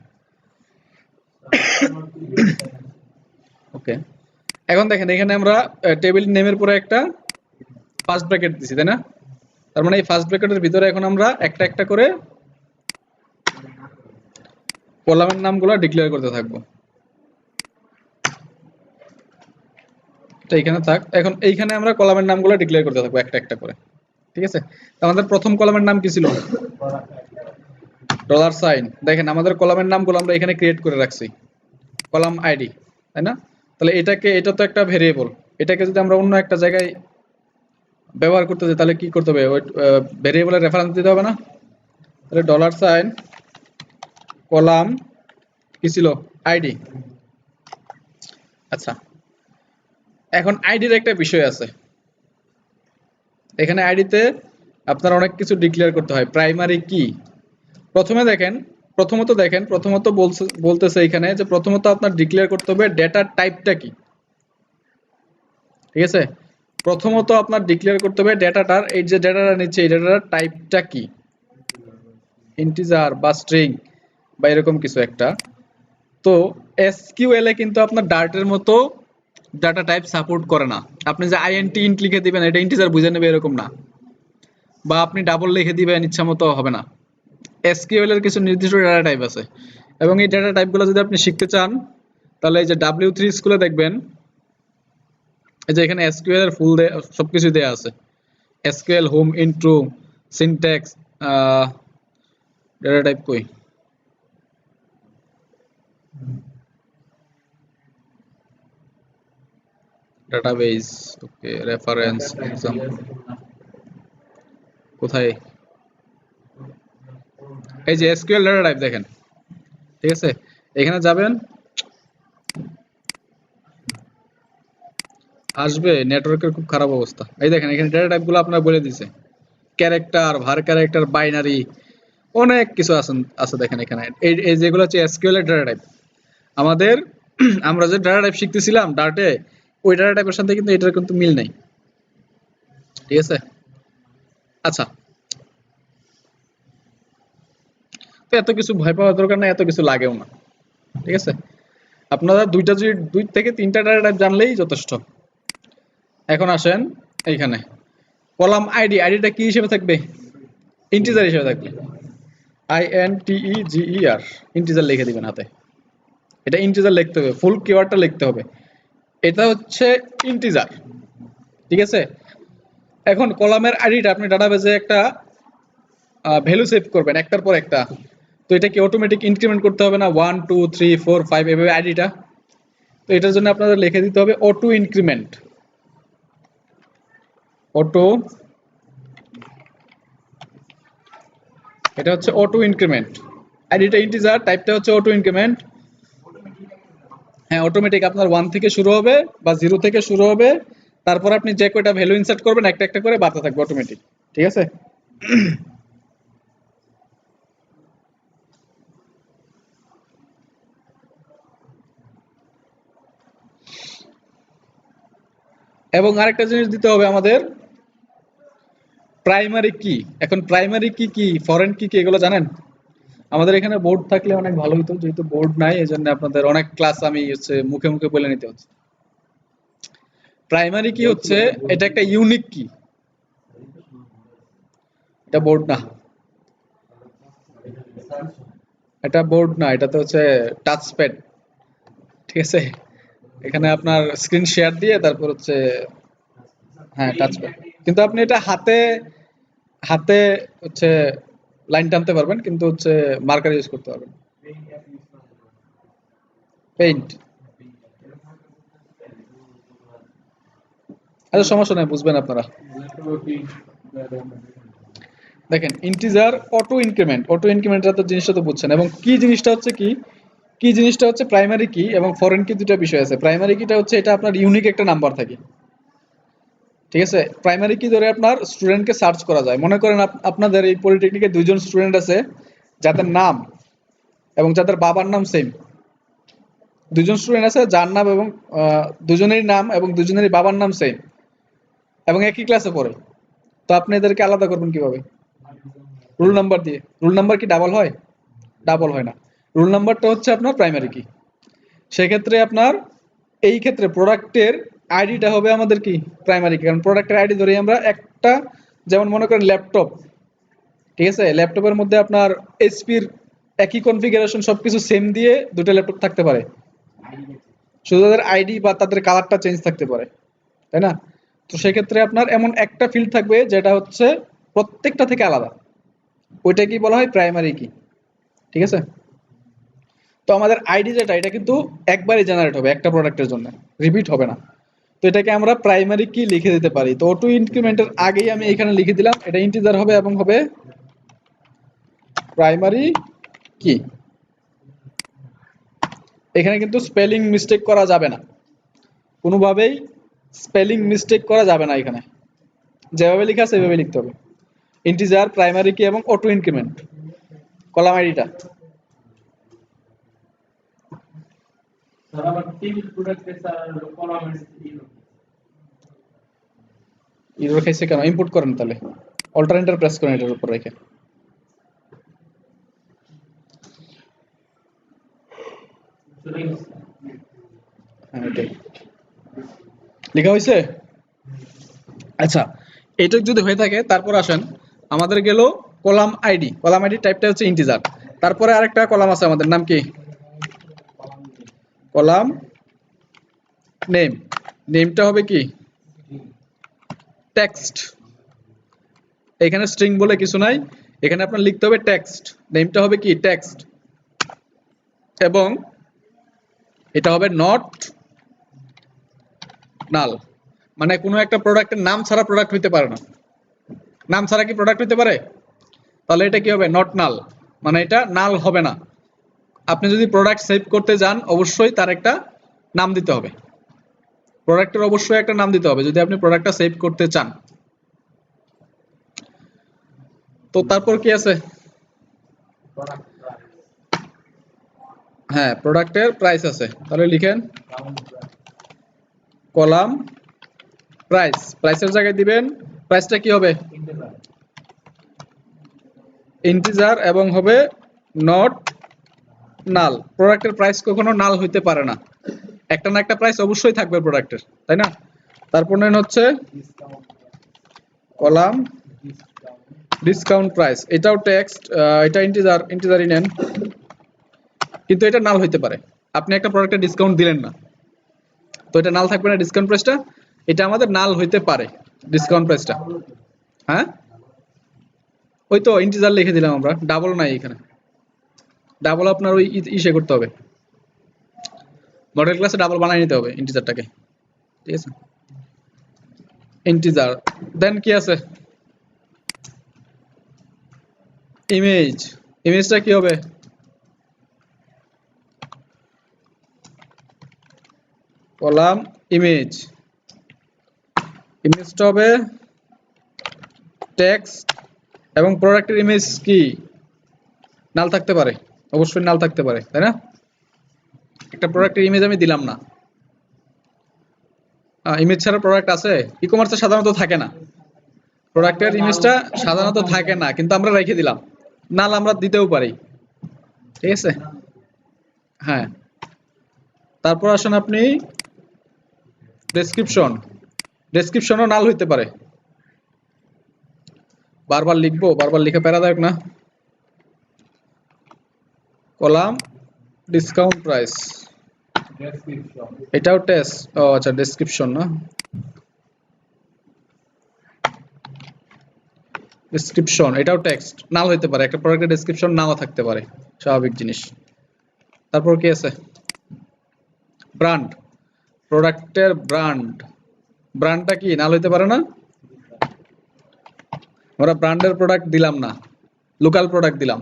ওকে এখন দেখেন এখানে আমরা টেবিল নেমের পরে একটা ফার্স্ট ব্র্যাকেট দিছি তাই না তার মানে এই ফার্স্ট ব্র্যাকেটের ভিতরে এখন আমরা একটা একটা করে কলামের নামগুলো ডিক্লেয়ার করতে থাকবো এটা এখানে থাক এখন এইখানে আমরা কলামের নামগুলো ডিক্লেয়ার করতে থাকবো একটা একটা করে ঠিক আছে আমাদের প্রথম কলামের নাম কি ছিল $সাইন দেখেন আমাদের কলামের নামগুলো আমরা এখানে ক্রিয়েট করে রাখছি কলাম আইডি তাই না তাহলে এটা তো একটা ভেরিয়েবল এটাকে যদি আমরা অন্য একটা জায়গায় ব্যবহার করতে চাই তাহলে কি করতে হবে ওই ভেরিয়েবলের রেফারেন্স দিতে হবে না তাহলে $সাইন কলাম কি ছিল আইডি আচ্ছা এখন আইডির একটা বিষয় আছে এখানে আইডিতে আপনার অনেক কিছু ডিক্লেয়ার করতে হয় প্রাইমারি কি প্রথমত বলতেছে এখানে যে প্রথমত আপনার ডিক্লেয়ার করতে হবে ডেটার টাইপটা কি ঠিক আছে প্রথমত আপনার ডিক্লেয়ার করতে হবে ডেটাটার এই যে ডেটাটা নিচ্ছে এই ডেটাটার টাইপটা কি ইন্টিজার বা স্ট্রিং বা এরকম কিছু একটা। তো এসকিউএল এ কিন্তু আপনার ডার্টের মতো ডাটা টাইপ সাপোর্ট করে না। আপনি যে আইএনটি ইন্ট লিখে দিবেন এটা ইন্টিজার বুঝে নেবে এরকম না, বা আপনি ডাবল লিখে দিবেন ইচ্ছা মতো হবে না। এসকিউএল এর কিছু নির্দিষ্ট ডাটা টাইপ আছে, এবং এই ডাটা টাইপগুলো যদি আপনি শিখতে চান তাহলে এই যে W3 স্কুলে দেখবেন এই যে এখানে এসকিউএল এর ফুল সবকিছু দেয়া আছে। SQL home intro syntax data type কই, ডাটাবেস, ওকে, রেফারেন্স, এক্সাম্পল, কোথায়, এই যে এসকিউএল ডাটা টাইপ দেখেন, ঠিক আছে, এখানে যাবেন, আসবে, নেটওয়ার্কের খুব খারাপ অবস্থা। এই দেখেন এখানে ডেটা টাইপগুলো আপনার বলে দিছে, ক্যারেক্টার, ভার ক্যারেক্টার, বাইনারি, অনেক কিছু আছে দেখেন এখানে। এই যেগুলো হচ্ছে এসকিউএল এর ডেটা টাইপ। আমাদের আমরা যে ডেটা টাইপ শিখতেছিলাম ডার্টে, ওই ডেটা টাইপের সাথে কিন্তু এটার কিন্তু মিল নাই, ঠিক আছে। আচ্ছা, তো এত কিছু ভয় পাওয়ার দরকার নাই, এত কিছু লাগেও না, ঠিক আছে। আপনারা দুই থেকে তিনটা ডেটা টাইপ জানলেই যথেষ্ট। এখন আসেন এইখানে কলাম আইডিটা কি হিসেবে থাকবে, ইন্টিজার হিসেবে থাকবে, INTEGER, ইন্টিজার লিখে দিবেন হাতে। এটা ইন্টিজার লিখতে হবে, ফুল কিওয়ার্ডটা লিখতে হবে, এটা হচ্ছে ইন্টিজার, ঠিক আছে। এখন কলামের আইডিটা আপনি ডাটাবেজে একটা ভ্যালু সেভ করবেন একটার পর একটা, তো এটা কি অটোমেটিক ইনক্রিমেন্ট করতে হবে না, 1 2 3 4 5 এভাবে আইডিটা। তো এটার জন্য আপনাদের লিখে দিতে হবে অটো ইনক্রিমেন্ট, অটো, এটা হচ্ছে অটো ইনক্রিমেন্ট, আইডিটা ইন্টিজার, টাইপটা হচ্ছে অটো ইনক্রিমেন্ট। হ্যাঁ, অটোমেটিক আপনার 1 থেকে শুরু হবে বা 0 থেকে শুরু হবে, তারপর আপনি যে কয়টা ভ্যালু ইনসার্ট করবেন একটা একটা করে বাড়তে থাকবে অটোমেটিক, ঠিক আছে। এবং আরেকটা জিনিস দিতে হবে আমাদের, প্রাইমারি কি। এখন প্রাইমারি কি কি, ফরেন কি কি, এগুলো জানেন? আমাদের এখানে বোর্ড থাকলে অনেক ভালো হতো, যেহেতু বোর্ড নাই এজন্য আপনাদের অনেক ক্লাস আমি হচ্ছে মুখে মুখে বলে নিতে হচ্ছে। প্রাইমারি কি হচ্ছে, এটা একটা ইউনিক কি, এটা বোর্ড না, এটা বোর্ড না, এটা তো হচ্ছে টাচ প্যাড, ঠিক আছে। এখানে আপনার স্ক্রিন শেয়ার দিয়ে তারপর হচ্ছে, হ্যাঁ টাচ প্যাড, কিন্তু আপনি এটা হাতে হাতে হচ্ছে লাইন টানতে পারবেন, কিন্তু হচ্ছে মার্কার ইউজ করতে পারবেন, পেইন্ট। আচ্ছা সমস্যা নাই, বুঝবেন আপনারা। দেখেন ইন্টিজার অটো ইনক্রিমেন্ট, অটো ইনক্রিমেন্টের তো জিনিসটা তো বুঝছেন, এবং কি জিনিসটা হচ্ছে কি, কি জিনিসটা হচ্ছে প্রাইমারি কি এবং ফরেন কি, দুটো বিষয় আছে। প্রাইমারি কিটা হচ্ছে এটা আপনার ইউনিক একটা নাম্বার থাকে, ঠিক আছে। প্রাইমারি কি ধরে আপনার স্টুডেন্টকে সার্চ করা যায়। মনে করেন আপনাদের এই পলিটেকনিকে দুইজন স্টুডেন্ট আছে যাদের নাম এবং যাদের বাবার নাম সেম, দুজন স্টুডেন্ট আছে যার নাম এবং দুজনেরই নাম এবং দুজনেরই বাবার নাম সেম এবং একই ক্লাসে পড়ে, তো আপনি এদেরকে আলাদা করবেন কিভাবে? রুল নাম্বার দিয়ে। রুল নাম্বার কি ডাবল হয়? ডাবল হয় না। রুল নাম্বারটা হচ্ছে আপনার প্রাইমারি কি। সেক্ষেত্রে আপনার এই ক্ষেত্রে প্রোডাক্টের আইডিটা হবে আমাদের কি, প্রাইমারি কি, কারণ প্রোডাক্টের আইডি ধরে আমরা একটা, যেমন মনে করেন ল্যাপটপ, ঠিক আছে, ল্যাপটপের মধ্যে আপনার এইচপির একই কনফিগারেশন সবকিছু সেম দিয়ে দুটো ল্যাপটপ থাকতে পারে, শুধু তাদের আইডি বা তাদের কালারটা চেঞ্জ থাকতে পারে, তাই না? তো সেক্ষেত্রে আপনার এমন একটা ফিল্ড থাকবে যেটা হচ্ছে প্রত্যেকটা থেকে আলাদা, ওইটা কি বলা হয়, প্রাইমারি কি, ঠিক আছে। তো আমাদের আইডি যেটা, এটা কিন্তু একবারই জেনারেট হবে একটা প্রোডাক্টের জন্য, রিপিট হবে না। তো এটাকে আমরা প্রাইমারি কি লিখে দিতে পারি। তো অটো ইনক্রিমেন্টের আগেই আমি এখানে লিখে দিলাম এটা ইন্টিজার হবে এবং হবে প্রাইমারি কি। এখানে কিন্তু স্পেলিং মিস্টেক করা যাবে না, কোনোভাবেই স্পেলিং মিস্টেক করা যাবে না। এখানে যেভাবে লেখা আছে সেভাবে লিখতে হবে, ইন্টিজার, প্রাইমারি কি এবং অটো ইনক্রিমেন্ট, কলাম আইডিটা।
স্যার আবার তিন প্রোডাক্টে স্যার কলামের
এরর খাইছে কেন? ইম্পোর্ট করেন তাহলে, অল্টারনেটর প্রেস করেন এটার উপর রেখে। হ্যাঁ এটাই লেখা হয়েছে। আচ্ছা, এইটুক যদি হয়ে থাকে তারপর আসেন আমাদের গেল কলাম আইডি। কলাম আইডি টাইপটা হচ্ছে ইন্টিজার। তারপরে আরেকটা কলাম আছে আমাদের, নাম কি? Column name. নেমটা হবে কি? টেক্সট। এখানে স্ট্রিং বলে কিছু নাই, এখানে আপনার লিখতে হবে টেক্সট। নেমটা হবে কি? টেক্সট। এবং এটা হবে নট নাল। মানে কোনো একটা প্রোডাক্টের নাম ছাড়া প্রোডাক্ট হইতে পারে না। নাম ছাড়া কি প্রোডাক্ট হইতে পারে? তাহলে এটা কি হবে? নট নাল। মানে এটা নাল হবে না। আপনি যদি প্রোডাক্ট সেভ করতে যান অবশ্যই তার একটা নাম দিতে হবে। প্রোডাক্টের অবশ্যই একটা নাম দিতে হবে যদি আপনি প্রোডাক্টটা সেভ করতে চান। তো তারপর কি আছে? হ্যাঁ, প্রোডাক্টের প্রাইস আছে। তাহলে লিখেন কলাম প্রাইস। প্রাইসের জায়গায় দিবেন, প্রাইসটা কি হবে? ইন্টিজার এবং হবে নট নাল। প্রোডাক্টের প্রাইস কখনো নাল হইতে পারে না, একটা না একটা প্রাইস অবশ্যই থাকবে প্রোডাক্টের, তাই না? তারপর নেন হচ্ছে কলাম ডিসকাউন্ট প্রাইস। এটাও টেক্সট, এটা ইন্টিজার, ইন্টিজারই নেন, কিন্তু এটা নাল হইতে পারে। আপনি একটা প্রোডাক্টে ডিসকাউন্ট দিলেন না, তো এটা নাল থাকবে না ডিসকাউন্ট প্রাইসটা। এটা আমাদের নাল হইতে পারে ডিসকাউন্ট প্রাইসটা। হ্যাঁ, ওই তো ইন্টিজার লিখে দিলাম আমরা, ডাবল নাই এখানে। ডাবল আপনার ওই ইসে করতে হবে, মডেল ক্লাসে ডাবল বানাই নিতে হবে ইন্টিজারটাকে, ঠিক আছে? ইন্টিজার। দেন কি আছে? ইমেজ। ইমেজটা কি হবে? Column image. ইমেজটা হবে টেক্সট এবং প্রোডাক্টের ইমেজ কি নাল থাকতে পারে? অবশ্যই নাল থাকতে পারে, তাই না? একটা প্রোডাক্টের ইমেজ আমি দিলাম না, ইমেজ ছাড়া প্রোডাক্ট আছে? ই কমার্সে সাধারণত থাকে না, প্রোডাক্টের ইমেজটা সাধারণত থাকে না, কিন্তু আমরা রেখে দিলাম। নাল আমরা দিতেও পারি, ঠিক আছে? হ্যাঁ। তারপর আসেন আপনি ডেসক্রিপশন। ডেসক্রিপশনও নাল হইতে পারে। বারবার লিখবো, বারবার লিখে প্যারাদায়ক না। কলাম ডিসকাউন্ট প্রাইস, এটাও টেক্সট। ও আচ্ছা, ডেসক্রিপশন না, ডেসক্রিপশন এটাও টেক্সট। নাল হইতে পারে, একটা প্রোডাক্টের ডেসক্রিপশন নাও থাকতে পারে, স্বাভাবিক জিনিস। তারপর কি আছে? ব্র্যান্ড। প্রোডাক্টের ব্র্যান্ড। ব্র্যান্ডটা কি নাল হইতে পারে না? আমরা ব্র্যান্ডের প্রোডাক্ট দিলাম না, লোকাল প্রোডাক্ট দিলাম,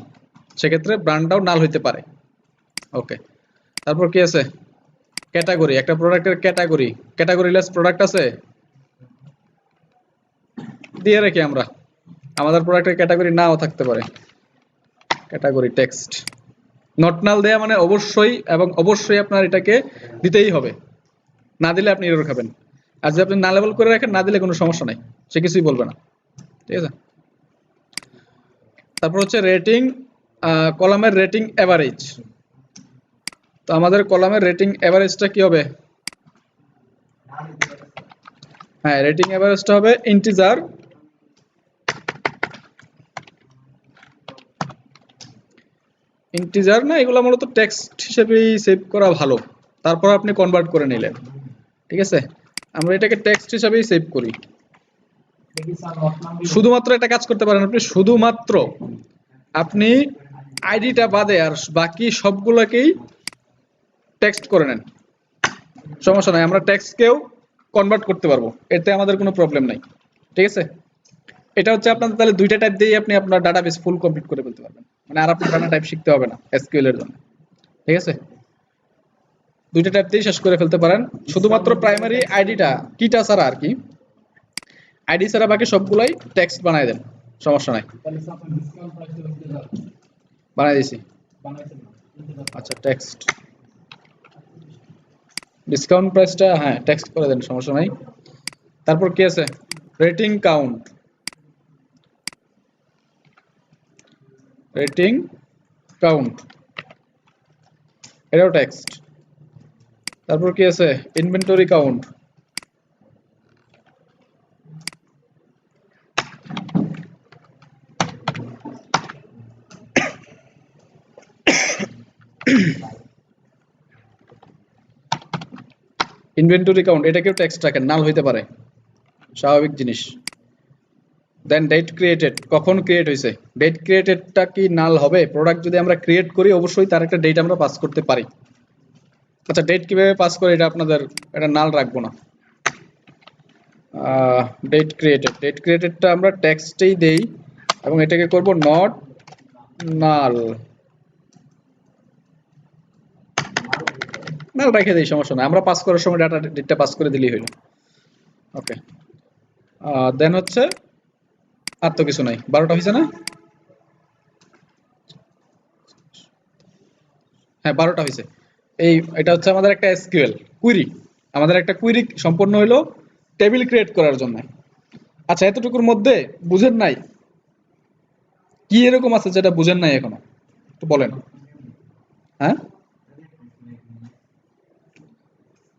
সেক্ষেত্রে ব্র্যান্ডটাও নাল হইতে পারে। ওকে। তারপর কি আছে? ক্যাটাগরি। একটা প্রোডাক্টের ক্যাটাগরি, ক্যাটাগরিলেস প্রোডাক্ট আছে, দিয়ে রাখি আমরা। আমাদের প্রোডাক্টের ক্যাটাগরি নাও থাকতে পারে, ক্যাটাগরি টেক্সট। নট নাল দেয়া মানে অবশ্যই এবং অবশ্যই আপনার এটাকে দিতেই হবে, না দিলে আপনি এরর খাবেন। আর যদি আপনি না লেবেল করে রাখেন, না দিলে কোনো সমস্যা নাই, সে কিছুই বলবে না, ঠিক আছে? তারপর হচ্ছে রেটিং। কলামের রেটিং এভারেজ। তো আমাদের কলামের রেটিং এভারেজটা কি হবে? হ্যাঁ, রেটিং এভারেজটা হবে ইন্টিজার। ইন্টিজার না, এগুলো মূলত টেক্সট হিসেবেই সেভ করা ভালো, তারপর আপনি কনভার্ট করে নিলেন, ঠিক আছে? আমরা এটাকে টেক্সট হিসেবেই সেভ করি। শুধুমাত্র একটা কাজ করতে পারেন আপনি, শুধুমাত্র আপনি আইডিটা বাদে আর বাকি সবগুলোকেই টেক্সট করে নেন, সমস্যা নাই। আমরা টেক্সটকেও কনভার্ট করতে পারবো, এতে আমাদের কোনো প্রবলেম নাই, ঠিক আছে? এটা হচ্ছে আপনার তাহলে দুইটা টাইপ দিয়ে আপনি আপনার ডাটাবেস ফুল কমপ্লিট করে ফেলতে পারবেন, মানে আর আপনার ডাটা টাইপ শিখতে হবে না এসকিউএল এর জন্য, ঠিক আছে? দুইটা টাইপ দিয়ে শেষ করে ফেলতে পারেন, শুধুমাত্র প্রাইমারি আইডিটা কিটা ছাড়া আর কি, আইডি ছাড়া বাকি সবগুলাই টেক্সট বানায় দেন, সমস্যা নাই। বানাই দিছি, আচ্ছা। টেক্সট ডিসকাউন্ট প্রাইসটা হ্যাঁ টেক্সট করে দেন, সমস্যা নাই। তারপর কি আছে? Rating count. রেটিং কাউন্ট এটাও টেক্সট, তারপর কি আছে ইনভেন্টরি কাউন্ট, ইনভেন্টরি কাউন্ট এটাকেও টেক্সট রাখেন, নাল হইতে পারে, স্বাভাবিক জিনিস। দেন ডেট ক্রিয়েটেড, কখন ক্রিয়েট হয়েছে, ডেট ক্রিয়েটেডটা কি নাল হবে? প্রোডাক্ট যদি আমরা ক্রিয়েট করি অবশ্যই তার একটা ডেট আমরা পাস করতে পারি। আচ্ছা ডেট কিভাবে পাস করে এটা আপনাদের এটা নাল রাখবো না। ডেট ক্রিয়েটেড, ডেট ক্রিয়েটেডটা আমরা টেক্সটেই দেই এবং এটাকে করব নট নাল, নাল রেখে দেই, সমস্যা নাই, আমরা পাস করার সময় ডাটা ডেটটা পাস করে দিলেই হলো। ওকে, দেন হচ্ছে আর তো কিছু নাই, 12টা হয়েছে না? হ্যাঁ 12টা হয়েছে। এটা হচ্ছে আমাদের একটা এসকিউএল কুইরি, আমাদের একটা কুইরি সম্পূর্ণ হলো টেবিল ক্রিয়েট করার জন্য। আচ্ছা এতটুকুর মধ্যে বুঝেন নাই কি এরকম আছে যেটা বুঝেন নাই এখনো, একটু বলেন। হ্যাঁ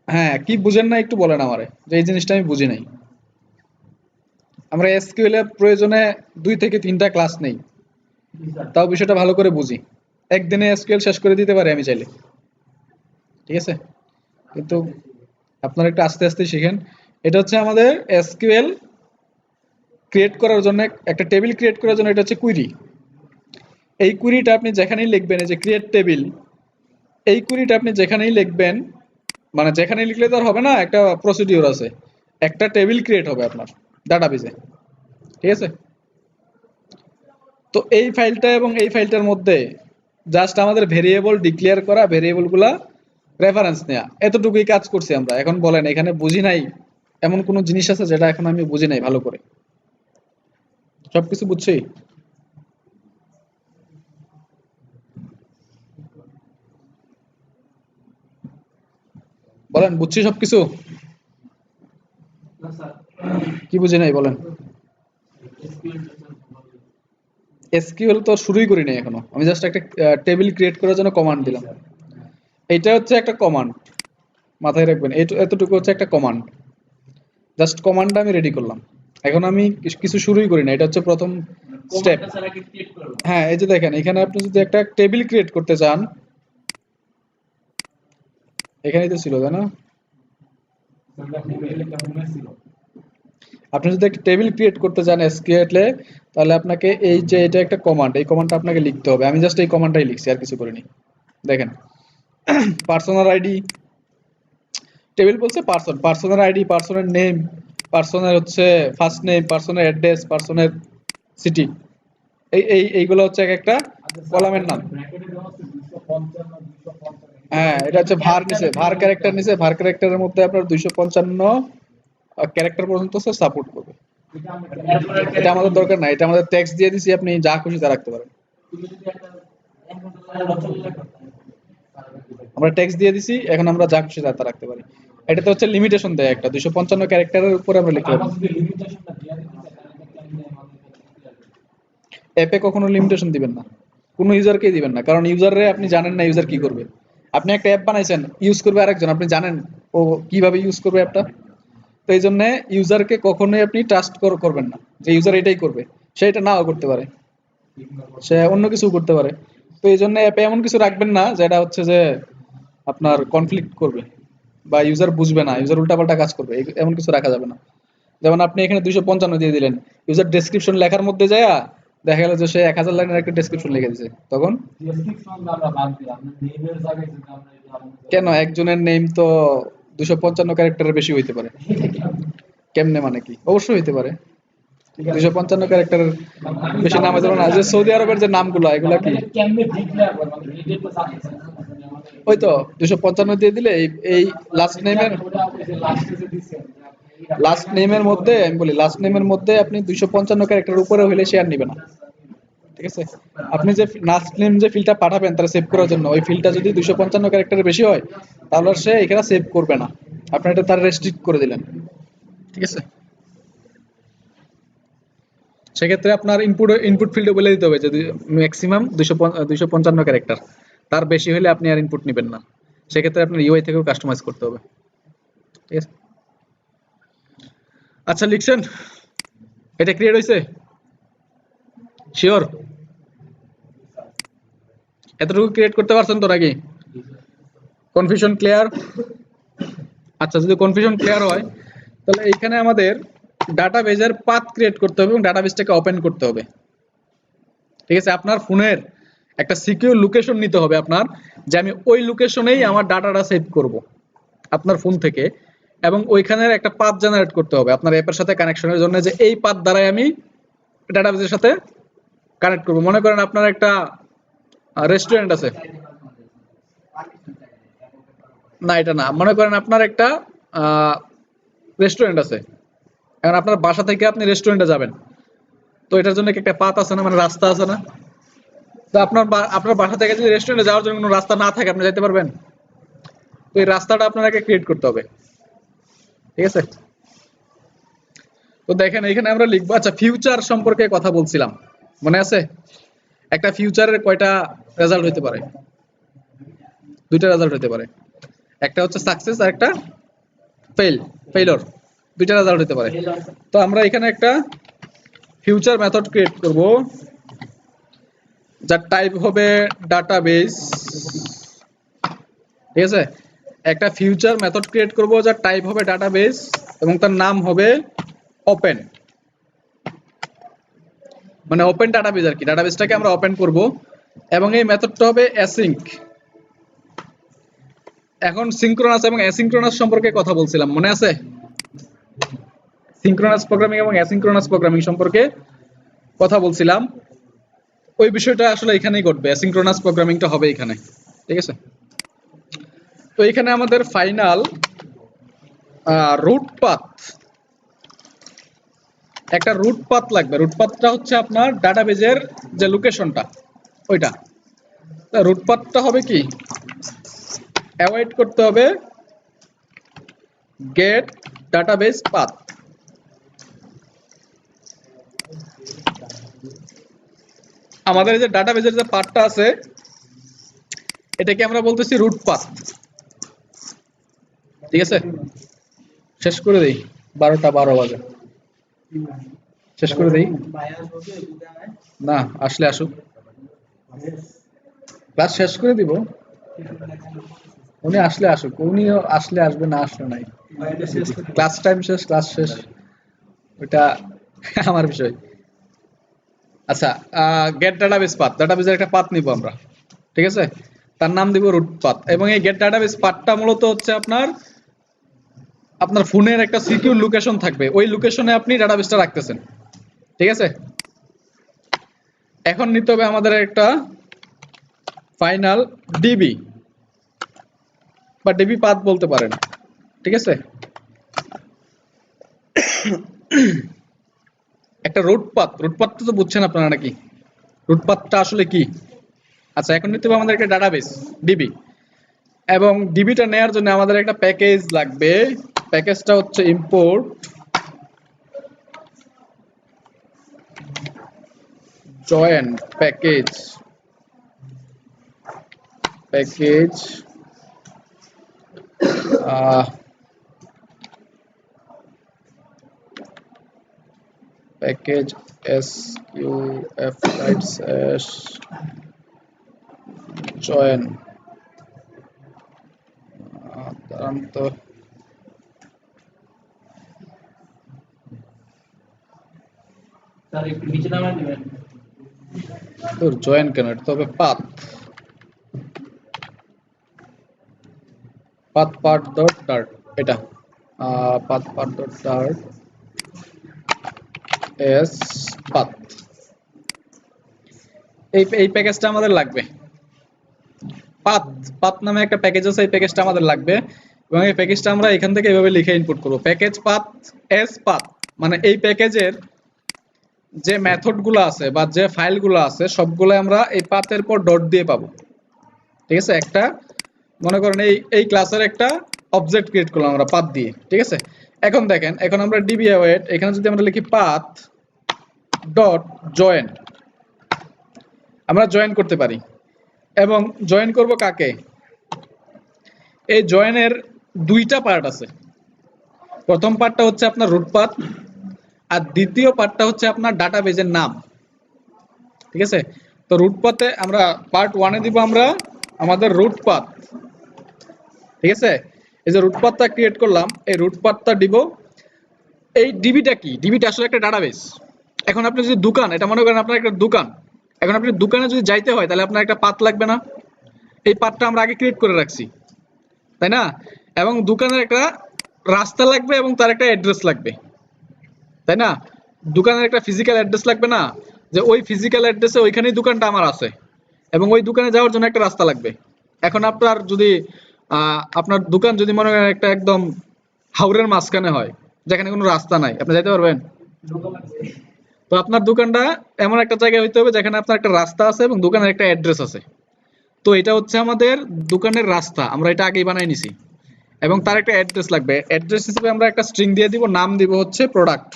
হ্যাঁ কি বুঝেন না একটু বলেন আমারে, যে এই জিনিসটা আমি বুঝি নাই। আমরা এসকিউএল এর প্রয়োজনে 2 থেকে 3টা ক্লাস নেই, তাও বিষয়টা ভালো করে বুঝি। একদিনে এসকিউএল শেষ করে দিতে পারি আমি চাইলে, ঠিক আছে? কিন্তু আপনারা একটু আস্তে আস্তে শিখেন। এটা হচ্ছে আমাদের এসকিউএল ক্রিয়েট করার জন্য, একটা টেবিল ক্রিয়েট করার জন্য এটা হচ্ছে কুইরি। এই কুইরিটা আপনি যেখানেই লিখবেন, এই যে ক্রিয়েট টেবিল, এই কুইরিটা আপনি যেখানেই লিখবেন, মানে যেখানেই লিখলে তো আর হবে না, একটা প্রসিডিউর আছে, একটা টেবিল ক্রিয়েট হবে আপনার ডাটাবেজে, ঠিক আছে? তো এই ফাইলটা এবং এই ফাইলটার মধ্যে জাস্ট আমাদের ভেরিয়েবল ডিক্লেয়ার করা, ভেরিয়েবলগুলা রেফারেন্স নেওয়া, এতটুকুই কাজ করছি আমরা। এখন বলেন এখানে বুঝি নাই এমন কোনো জিনিস আছে যেটা এখন আমি বুঝি নাই ভালো করে? সবকিছু বুঝছি? বলেন বুঝছি সবকিছু?
না স্যার,
কি বুঝি নাই বলেন?
SQL
এসকিউএল তো শুরুই করি নাই এখনো, আমি জাস্ট একটা টেবিল ক্রিয়েট করার জন্য কমান্ড দিলাম। এইটা হচ্ছে একটা কমান্ড, মাথায় রাখবেন, এতটুকু হচ্ছে একটা কমান্ড, জাস্ট কমান্ডটা আমি রেডি করলাম। এখন আমি কিছু শুরুই করি না, এটা হচ্ছে প্রথম স্টেপ।
কমান্ডটা স্যার আগে ক্লিক করব।
হ্যাঁ এই যে দেখেন, এখানে আপনি যদি একটা টেবিল ক্রিয়েট করতে চান, এখানেই তো ছিল তাই না? আপনি যদি একটা টেবিল ক্রিয়েট করতে চান এসকিউএল এ, তাহলে আপনাকে এই যে এটা একটা কমান্ড, এই কমান্ডটা আপনাকে লিখতে হবে। আমি জাস্ট এই কমান্ডটাই লিখছি, আর কিছু করিনি। দেখেন পার্সোনাল আইডি, টেবিল বলছে পার্সন, পার্সনের আইডি, পার্সনের নেম, পার্সনের হচ্ছে ফার্স্ট নেম, পার্সনের অ্যাড্রেস, পার্সনের সিটি, এইগুলো হচ্ছে এক একটা কলামের নাম। হ্যাঁ এটা হচ্ছে ভার নিছে, ভার ক্যারেক্টার নিছে, ভার ক্যারেক্টারের মধ্যে আপনার 255 ক্যারেক্টার পর্যন্ত সাপোর্ট করবে। এটা আমাদের দরকার নাই, এটা আমাদের টেক্সট দিয়ে দিছি, আপনি যা খুশি তা রাখতে পারেন। আমরা টেক্সট দিয়ে দিছি, এখন আমরা যা খুশি তা রাখতে পারি। এটাতে হচ্ছে লিমিটেশন দেয় একটা, 255 ক্যারেক্টারের উপরে আমরা লিখতে পারি। অ্যাপে কখনো লিমিটেশন দিবেন না, কোনো ইউজারকেই দিবেন না, কারণ ইউজাররে আপনি জানেন না ইউজার কি করবে। আপনি একটা অ্যাপ বানাইছেন, ইউজ করবে আরেকজন, আপনি জানেন ও কিভাবে ইউজ করবে অ্যাপটা, তো এই জন্য ইউজারকে কখনোই আপনি ট্রাস্ট করবেন না যে ইউজার এটাই করবে, সে এটা নাও করতে পারে, সে অন্য কিছু করতে পারে। তো এই জন্য অ্যাপে এমন কিছু রাখবেন না যেটা হচ্ছে যে আপনার কনফ্লিক্ট করবে বা ইউজার বুঝবে না, ইউজার উল্টাপাল্টা কাজ করবে, এমন কিছু রাখা যাবে না। যেমন আপনি এখানে 255 দিয়ে দিলেন, ইউজার ডেসক্রিপশন লেখার মধ্যে যায় দেখা গেল যে সে 1000 লাইনের একটা ডেসক্রিপশন লিখে দিয়েছে, তখন কেন একজনের নেম তো 255 ক্যারেক্টারের বেশি হইতে পারে? কেমনে মানে কি? অবশ্যই হইতে পারে, 255 ক্যারেক্টারের বেশি নাম হইতে পারে না। যে সৌদি আরবের যে নামগুলো এগুলা কি ওই তো 255 দিয়ে দিলে এই লাস্ট নেমের মধ্যে, আমি বলি লাস্ট নেমের মধ্যে আপনি 255 ক্যারেক্টারের উপরে হইলে শেয়ার নিবে না, ঠিক আছে? আপনি যে লাস্ট নেম যে ফিল্ডটা পাঠাবেন তারা সেভ করার জন্য, ওই ফিল্ডটা যদি 255 ক্যারেক্টারের বেশি হয় তাহলে সে এখানে সেভ করবে না, আপনি এটা তার রেস্ট্রিক্ট করে দিলেন, ঠিক আছে? সেক্ষেত্রে আপনার ইনপুট ফিল্ডে বলে দিতে হবে যে ম্যাক্সিমাম 255 ক্যারেক্টার, তার বেশি হলে আপনি আর ইনপুট নেবেন না। সেক্ষেত্রে আপনার ইউআই থেকেও কাস্টমাইজ করতে হবে। ঠিক আছে, আচ্ছা লিখছেন, এটা ক্রিয়েট হয়েছে? শিওর? এতটুকু ক্রিয়েট করতে পারছেন তো নাকি? Confusion clear? আচ্ছা, যদি কনফিউশন ক্লিয়ার হয় তাহলে এইখানে আমাদের ডাটাবেজের পাথ ক্রিয়েট করতে হবে এবং ডাটাবেজটাকে ওপেন করতে হবে। ঠিক আছে, আপনার ফোনের একটা সিকিউর লোকেশন নিতে হবে আপনার, যে আমি ওই লোকেশনেই আমার ডাটাটা সেভ করব আপনার ফোন থেকে, এবং ওইখানের একটা পাথ জেনারেট করতে হবে আপনার অ্যাপের সাথে কানেকশনের জন্য, যে এই পাথ দ্বারাই আমি ডাটাবেজের সাথে কানেক্ট করব। মনে করেন আপনার একটা রেস্টুরেন্ট আছে, না এটা না, মনে করেন আপনার একটা রেস্টুরেন্ট আছে, এখন আপনার বাসা থেকে আপনি রেস্টুরেন্টে যাবেন, তো এটার জন্য কি একটা পাথ আছে না, মানে রাস্তা আছে না? তো আপনার বাসা থেকে যদি রেস্টুরেন্টে যাওয়ার জন্য কোনো রাস্তা না থাকে, আপনি যেতে পারবেন? তো এই রাস্তাটা আপনাকে ক্রিয়েট করতে হবে। ঠিক আছে, তো দেখেন এখানে আমরা লিখবো, আচ্ছা ফিউচার সম্পর্কে কথা বলছিলাম, মনে আছে? একটা ফিউচারের কয়টা রেজাল্ট হতে পারে? দুইটা রেজাল্ট হতে পারে, একটা হচ্ছে সাকসেস আর একটা ফেইলর, দুইটা রেজাল্ট হতে পারে। তো আমরা এখানে একটা ফিউচার মেথড ক্রিয়েট করব, যার টাইপ হবে ডাটাবেস। ঠিক আছে, একটা ফিউচার মেথড ক্রিয়েট করব যার টাইপ হবে ডাটাবেস এবং তার নাম হবে ওপেন, মানে ওপেন ডাটাবেস আর কি, ডাটাবেসটাকে আমরা ওপেন করব এবং এই মেথডটা হবে অ্যাসিঙ্ক। এখন সিনক্রোনাস এবং অ্যাসিনক্রোনাস সম্পর্কে কথা বলছিলাম, মনে আছে? সিনক্রোনাস প্রোগ্রামিং এবং অ্যাসিনক্রোনাস প্রোগ্রামিং সম্পর্কে কথা বলছিলাম, ওই বিষয়টা আসলে এখানেই ঘটবে, অ্যাসিনক্রোনাস প্রোগ্রামিংটা হবে এখানে। ঠিক আছে, তো এখানে আমাদের ফাইনাল রুট পাথ, একটা রুট পাথ লাগবে। রুট পাথটা হচ্ছে আপনার ডাটাবেজের যে লোকেশনটা ওইটা। রুট পাথটা হবে কি, অ্যাভয়েড করতে হবে গেট ডাটাবেস পাথ। আমাদের যে ডাটাবেজের যে পাথটা আছে এটাকে আমরা বলতেছি রুট পাথ। ঠিক আছে, শেষ করে দেই, 12টা 12 বাজে, শেষ করে দেই। না আসলে আসুক, ক্লাস শেষ করে দিব, উনি আসলে আসুক, উনি আসলে আসবে, না আসলে নাই, ক্লাস টাইম শেষ, ক্লাস শেষ, ওটা আমার বিষয়। আচ্ছা, গেট ডাটাবেস পাথ, ডাটাবেসের একটা পাথ নিব আমরা। ঠিক আছে, তার নাম দিব রুট পাথ, এবং এই গেট ডাটাবেস পাথটা মূলত হচ্ছে আপনার ফোনের একটা সিকিউর লোকেশন থাকবে, ওই লোকেশনে আপনি ডাটাবেসটা রাখতেছেন। ঠিক আছে, এখন নিতে হবে আমাদের একটা ফাইনাল ডিবি বা ডিবি পাথ বলতে পারেন। ঠিক আছে, একটা রুট পাথটা তো বুঝছেন আপনারা নাকি? রুট পাথটা আসলে কি? আচ্ছা, এখন নিতে হবে আমাদের একটা ডাটাবেস ডিবি, এবং ডিবিটা নেওয়ার জন্য আমাদের একটা প্যাকেজ লাগবে। প্যাকেজটা হচ্ছে import join package, package package sqf join তো
স্যার একটু নিচে নামায় দিবেন।
তোর জয়েন কেন, এটা তো হবে পাথ, পাথ ডট ডার্ট, এটা path dot dart as path, এই প্যাকেজটা আমাদের লাগবে। পাথ পাথ নামে একটা প্যাকেজ আছে, এই প্যাকেজটা আমাদের লাগবে, এবং এই প্যাকেজটা আমরা এখান থেকে এভাবে লিখে ইনপুট করব, প্যাকেজ পাথ এস পাথ, মানে এই প্যাকেজের যে মেথডগুলো আছে বা যে ফাইলগুলো আছে সবগুলো আমরা এই পাথের পর ডট দিয়ে পাবো। ঠিক আছে, একটা মনে করেন এই ক্লাসের একটা অবজেক্ট ক্রিয়েট করলাম আমরা পাথ দিয়ে। ঠিক আছে, এখন দেখেন, এখন আমরা ডিবি অ্যাওয়েট, এখানে যদি আমরা লিখি পাথ ডট জয়েন, আমরা জয়েন করতে পারি, এবং জয়েন করব কাকে, এই জয়েনের দুইটা পার্ট আছে। প্রথম পার্টটা হচ্ছে আপনার রুট পাথ, আর দ্বিতীয় পার্টটা হচ্ছে আপনার ডাটাবেজের নাম। ঠিক আছে, তো রুট পাথে আমরা পার্ট 1 এ দিব আমরা আমাদের রুট পাথ। ঠিক আছে, এই যে রুট পাথটা ক্রিয়েট করলাম, এই রুট পাথটা দিব। এই ডিবিটা কি? ডিবিটা আসলে একটা ডাটাবেস। এখন আপনি যদি দোকান, এটা মনে করেন আপনার একটা দোকান, এখন আপনি দোকানে যদি যাইতে হয় তাহলে আপনার একটা পাথ লাগবে না? এই পাথটা আমরা আগে ক্রিয়েট করে রাখছি, তাই না? এবং দোকানের একটা রাস্তা লাগবে এবং তার একটা অ্যাড্রেস লাগবে, তাই না? দোকানের একটা ফিজিক্যাল অ্যাড্রেস লাগবে না, যে ওই ফিজিক্যাল অ্যাড্রেসে ওইখানেই দোকানটা আমার আছে, এবং ওই দোকানে যাওয়ার জন্য একটা রাস্তা লাগবে। এখন আপনার যদি আপনার দোকান যদি মনে করেন একটা একদম হাওরের মাঝখানে হয়, যেখানে কোনো রাস্তা নাই, আপনি যাইতে পারবেন? তো আপনার দোকানটা এমন একটা জায়গায় হইতে হবে যেখানে আপনার একটা রাস্তা আছে এবং দোকানের একটা অ্যাড্রেস আছে। তো এটা হচ্ছে আমাদের দোকানের রাস্তা, আমরা এটা আগেই বানাই নিছি, এবং তার একটা অ্যাড্রেস লাগবে। অ্যাড্রেস হিসেবে আমরা একটা স্ট্রিং দিয়ে দিব, নাম দিব হচ্ছে প্রোডাক্ট,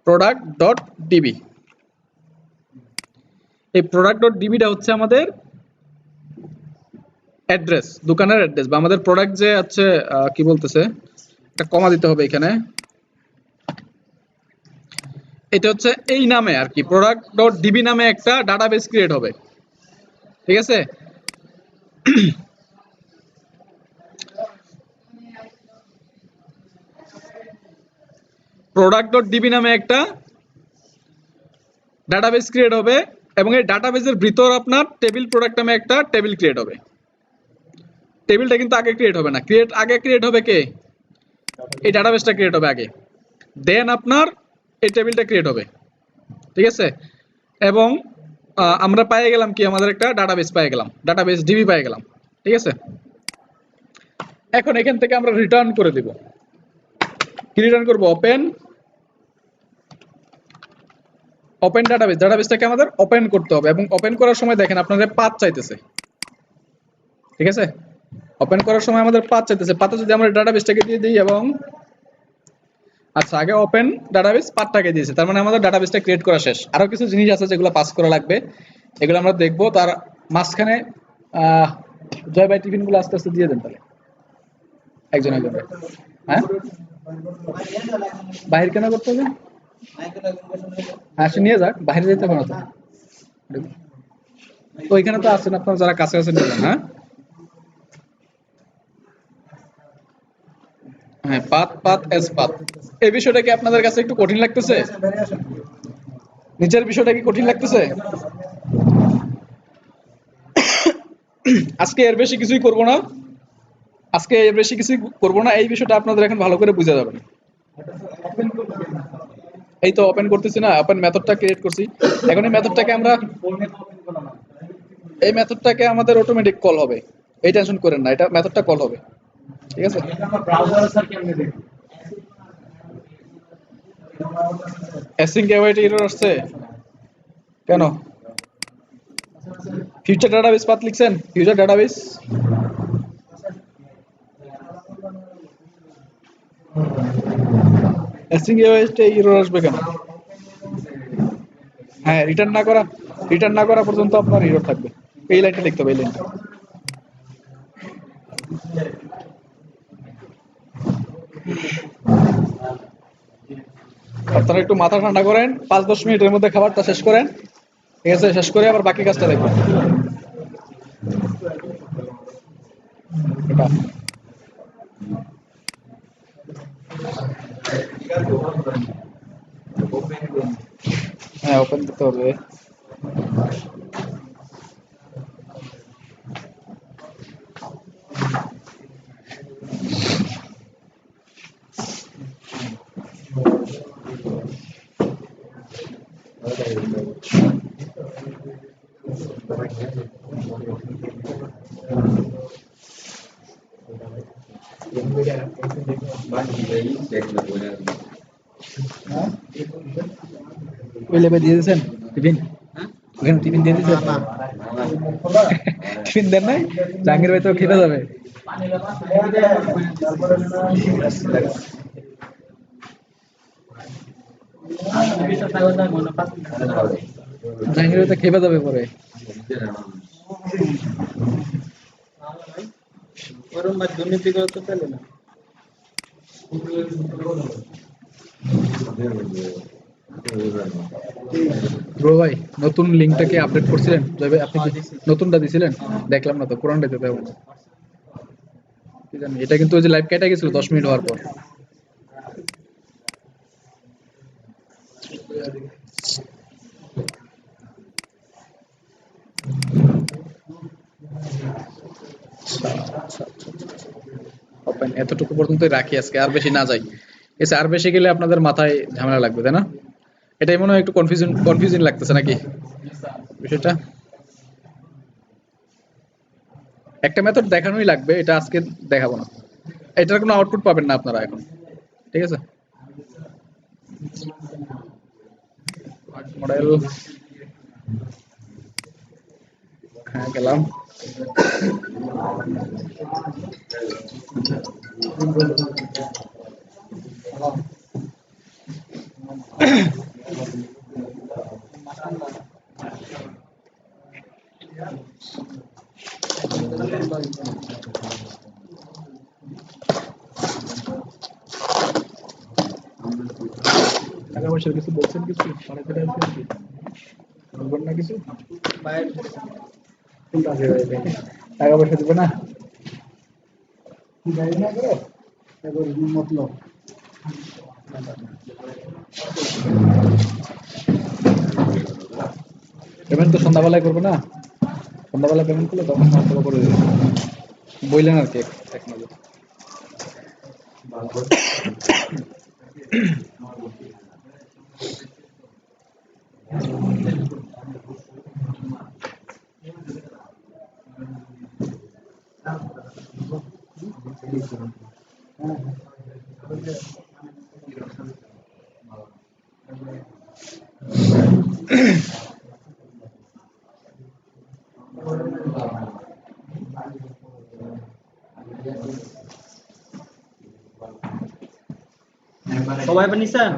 প্রোডাক্ট ডট ডিবি। এই প্রোডাক্ট ডট ডিবিটা হচ্ছে আমাদের অ্যাড্রেস, দোকানের অ্যাড্রেস, বা আমাদের প্রোডাক্ট যে আছে কি বলতেছে, একটা কমা দিতে হবে এখানে। এটা হচ্ছে এই নামে আর কি, প্রোডাক্ট ডট ডিবি নামে একটা ডাটাবেস ক্রিয়েট হবে। ঠিক আছে, প্রোডাক্ট ডট ডিবি নামে একটা ডাটাবেস ক্রিয়েট হবে, এবং এই ডাটাবেসের ভিতর আপনার টেবিল প্রোডাক্ট নামে একটা টেবিল ক্রিয়েট হবে। টেবিলটা কিন্তু আগে ক্রিয়েট হবে না, আগে ক্রিয়েট হবে কে? এই ডাটাবেসটা ক্রিয়েট হবে আগে, দেন আপনার এই টেবিলটা ক্রিয়েট হবে। ঠিক আছে, এবং আমরা পেয়ে গেলাম কি, আমাদের একটা ডাটাবেস পেয়ে গেলাম, ডাটাবেস ডিবি পেয়ে গেলাম। ঠিক আছে, এখন এখান থেকে আমরা রিটার্ন করে দিব। কি রিটার্ন করব? Open, open database. ডাটাবেসটাকে আমাদের ওপেন করতে হবে, এবং ওপেন করার সময় দেখেন আপনাদের পাথ চাইতেছে। ঠিক আছে, ওপেন করার সময় আমাদের পাথ চাইতেছে। পাথে যদি আমরা ডাটাবেসটাকে দিয়ে দিই, এবং আচ্ছা আগে ওপেন ডাটাবেস পাথটাকে দিয়েছে, তার মানে আমাদের ডাটাবেসটা ক্রিয়েট করা শেষ। আরো কিছু জিনিস আছে যেগুলো পাস করা লাগবে, এগুলো আমরা দেখবো। তার মাঝখানে জয় ভাই টিফিন গুলো আস্তে আস্তে দিয়ে দেন তাহলে একজন একজন। হ্যাঁ, বাহির কেন করতে হবে? হ্যাঁ, সে নিয়ে যাক, বাইরে যেতে হবে না তো। তো ওইখানে তো আছেন আপনারা যারা কাছে কাছে নিয়ে যান। হ্যাঁ হ্যাঁ, পাত পাত এস পাত। এই বিষয়টা কি আপনাদের কাছে একটু কঠিন লাগতেছে? নিচের বিষয়টা কি কঠিন লাগতেছে? আজকে এর বেশি কিছুই করব না, আজকে এর বেশি কিছুই করব না। এই বিষয়টা আপনাদের এখন ভালো করে বুঝা যাবে। এই তো ওপেন করতেছি না, ওপেন মেথডটা ক্রিয়েট করছি। এখন এই মেথডটাকে আমরা, এই মেথডটাকে আমাদের অটোমেটিক কল হবে, এই টেনশন করেন না, এটা মেথডটা কল হবে। ঠিক আছে, অ্যাসিং অ্যাওয়েট এরর আসছে কেন? ফিউচার ডাটাবেস পাথ লিখছেন, future database async await error আসবে কেন? হ্যাঁ, রিটার্ন না করা পর্যন্ত আপনার এরর থাকবে। এই লাইনটা লিখতে হবে, এই লাইনটা। আপনারা একটু মাথা ঠান্ডা করেন, 5-10 মিনিটের মধ্যে খাবারটা শেষ করেন। ঠিক আছে, শেষ করে আবার বাকি কাজটা দেখবেন। হ্যাঁ, ওপেন করতে হবে। ওই লেবে দিয়ে দিয়েছেন টিফিন? ওখানে টিফিন দিয়ে দিয়েছেন? টিফিন দেন নাই? জাহাঙ্গীর ভাই তো খেতে যাবে। জাহাঙ্গীর ভাই তো খেতে যাবে পরে।
ওরম বা দুর্নীতি করে তো চলে না।
ব্রো ভাই নতুন লিংকটা কি আপডেট করছিলেন জয় ভাই? আপনি কি
দিছি।
নতুনটা দিছিলেন? দেখলাম না তো, পুরানটা দিতে হবে। কি জানি, এটা কিন্তু ওই যে লাইভ কেটে গেছিল 10 মিনিট হওয়ার পর। Open, এতটুকু পর্যন্তই রাখি আজকে, আর বেশি না যাই। এসে আর বেশি গেলে আপনাদের মাথায় ঝামেলা লাগবে, তাই না? এটাই মনে হয় একটু কনফিউজিং লাগতেছে নাকি বিষয়টা? একটা মেথড দেখানোই লাগবে, এটা আজকে দেখাবো না। এটার কোনো আউটপুট পাবেন না আপনারা এখন, ঠিক আছে? মডেল, হ্যাঁ গেলাম। টাকা পয়সার কিছু বলছেন, কিছু মানে যেটা আছে নাকি? বলবেন না কিছু?
বাইরে
কোনটা আছে ভাই? টাকা পয়সা দিবে না? জানি না করে এবার মতলব পেমেন্ট তো সন্ধ্যাবেলায় করবে না? সন্ধ্যাবেলা পেমেন্ট করলে তখন হয়তো করে দেবে, বললেন আর কি এক নজর।
সবাই বানিয়েছেন?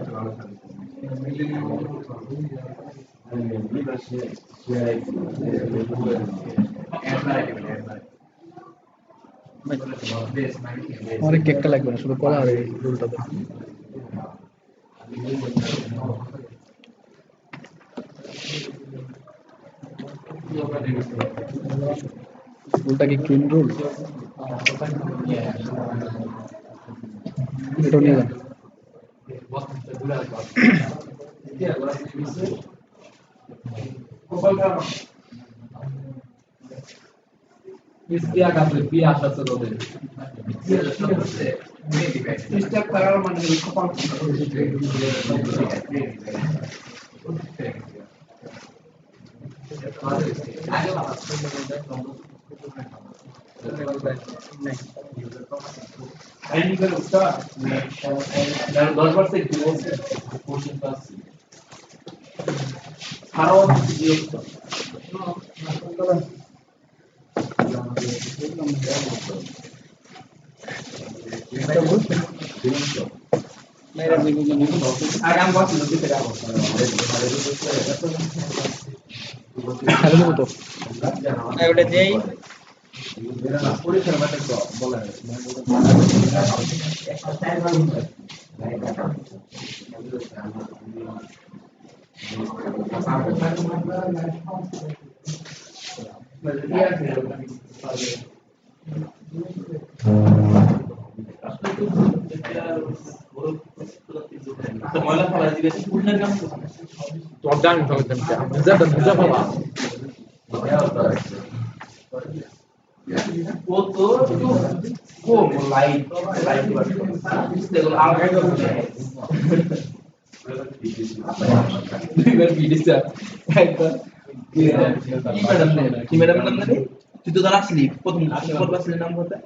অনেক কেকটা লাগবে না, শুধু কলা আর এই রোলটা দেন। রোলটা কি ক্রিম রোল? এটাও নিয়ে যান।
মেরে দিব মানে
খালি দেবো তো।
ওটা দেই। কি ম্যাডাম নাম জানি? তুই তো তার আসলি প্রথম আসলি নাম কথা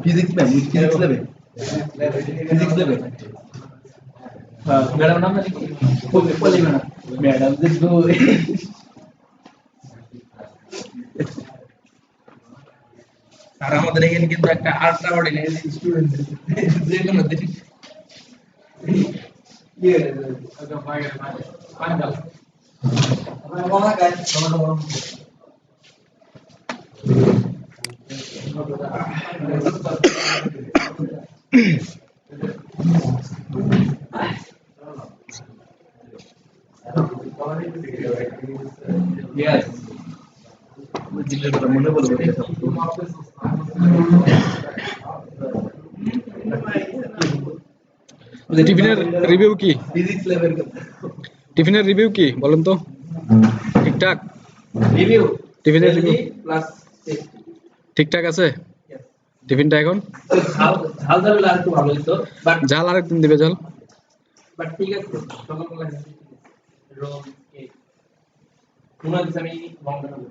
ফিজিক্স ম্যাম, ফিজিক্স লেবে ম্যাডাম নাম জানি পলি ম্যাডাম ম্যাডাম দেখবো আর আমাদের এখানে কিন্তু একটা আল্ট্রা অর্ডিনারি স্টুডেন্ট যে কোনো দিন ফাইনাল Yes.
টিফিনের রিভিউ কি?
Physics level.
টিফিনের রিভিউ কি বলেন তো? ঠিকঠাক?
Review.
টিফিনের রিভিউ
Plus six.
ঠিকঠাক আছে?
Yes.
টিফিনটা এখন
ঝাল ঝাল আর একটু ভালো হতো বাট
ঝাল আরেকদিন দিবে ঝাল।
ঠিক আছে সকালবেলা রোল কেক মনে হচ্ছে আমি বন্ধ করব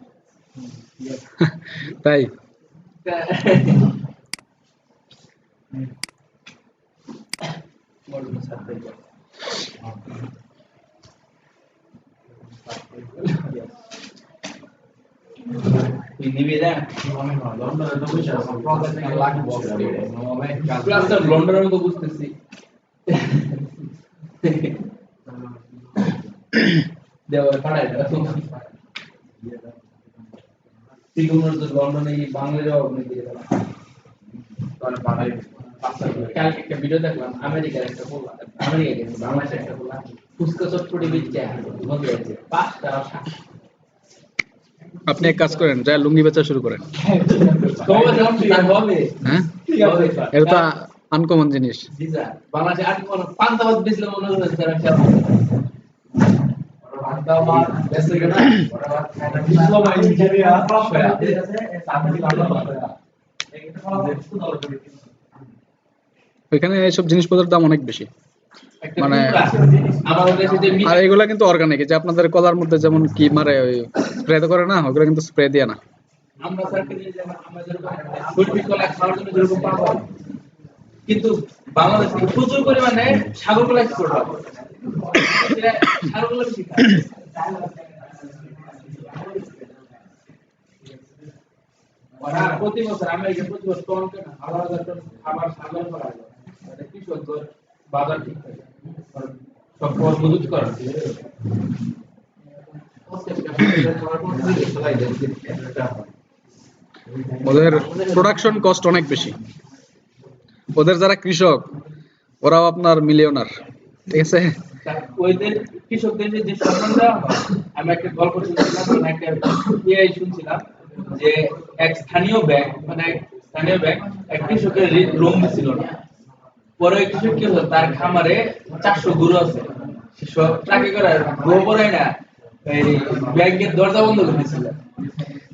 তাই
বড় সাথে লন্ডনের তো বুঝতেছি দেওয়া পাড়ায় লন্ডনে বাংলাদেশ কালকে একটা ভিডিও দেখলাম আমেরিকার একটা বললাম আমেরিকা গেছে বাংলাদেশের একটা বললাম ফুচকা চটপটি বেচে মধ্যে আছে 5 টাকা
আপনি এক কাজ করেন, যা লুঙ্গি বেচা শুরু করেন। হ্যাঁ, এটা তো আনকমন জিনিস।
বাংলাদেশে আর কোন পান্তাবাদ বেচলে মনে হয় তারা খেলা পান্তাবাদ বেচে কেনা ডিপ্লোমা ইঞ্জিনিয়ার
ওইখানে এইসব জিনিসপত্রের দাম অনেক বেশি, মানে
আমাদের দেশে যে
আর এগুলা কিন্তু অর্গানিক, যে আপনাদের কলার মধ্যে যেমন কি মারে ওই স্প্রে করে না, ওগুলো কিন্তু স্প্রে দিয়ে না।
আমরা সার্কেলে যে আমাদের ফুলফি কলা খাওয়ার জন্য যেরকম পাবো কিন্তু বাংলাদেশে প্রচুর পরিমাণে সাগর কলা এক্সপোর্ট হয় এটা সাগর কলা বেশি খায় ওরা প্রতি বছর আমেরিকা প্রতি বছর টন কেনা 1000 টন খাবার সাগর করা হয় এটা কৃষকদের বাজার ঠিক থাকে সব মজুত করা
ওদের প্রোডাকশন কস্ট অনেক বেশি। ওদের যারা কৃষক ওরাও আপনার মিলিয়নার, ঠিক আছে।
ওইদের কৃষকদের যে সম্মান দেওয়া হয়, আমি একটা গল্প শুনছিলাম, মানে একটা এআই শুনছিলাম যে এক স্থানীয় ব্যাংক এক কৃষকের লোন দিছিল না, পরে কৃষক কি হলো তার খামারে 400 গরু আছে, সব ট্রাকে করে গোবর হয় না এই ব্যাংকের দরজা বন্ধ করে দিয়েছিল।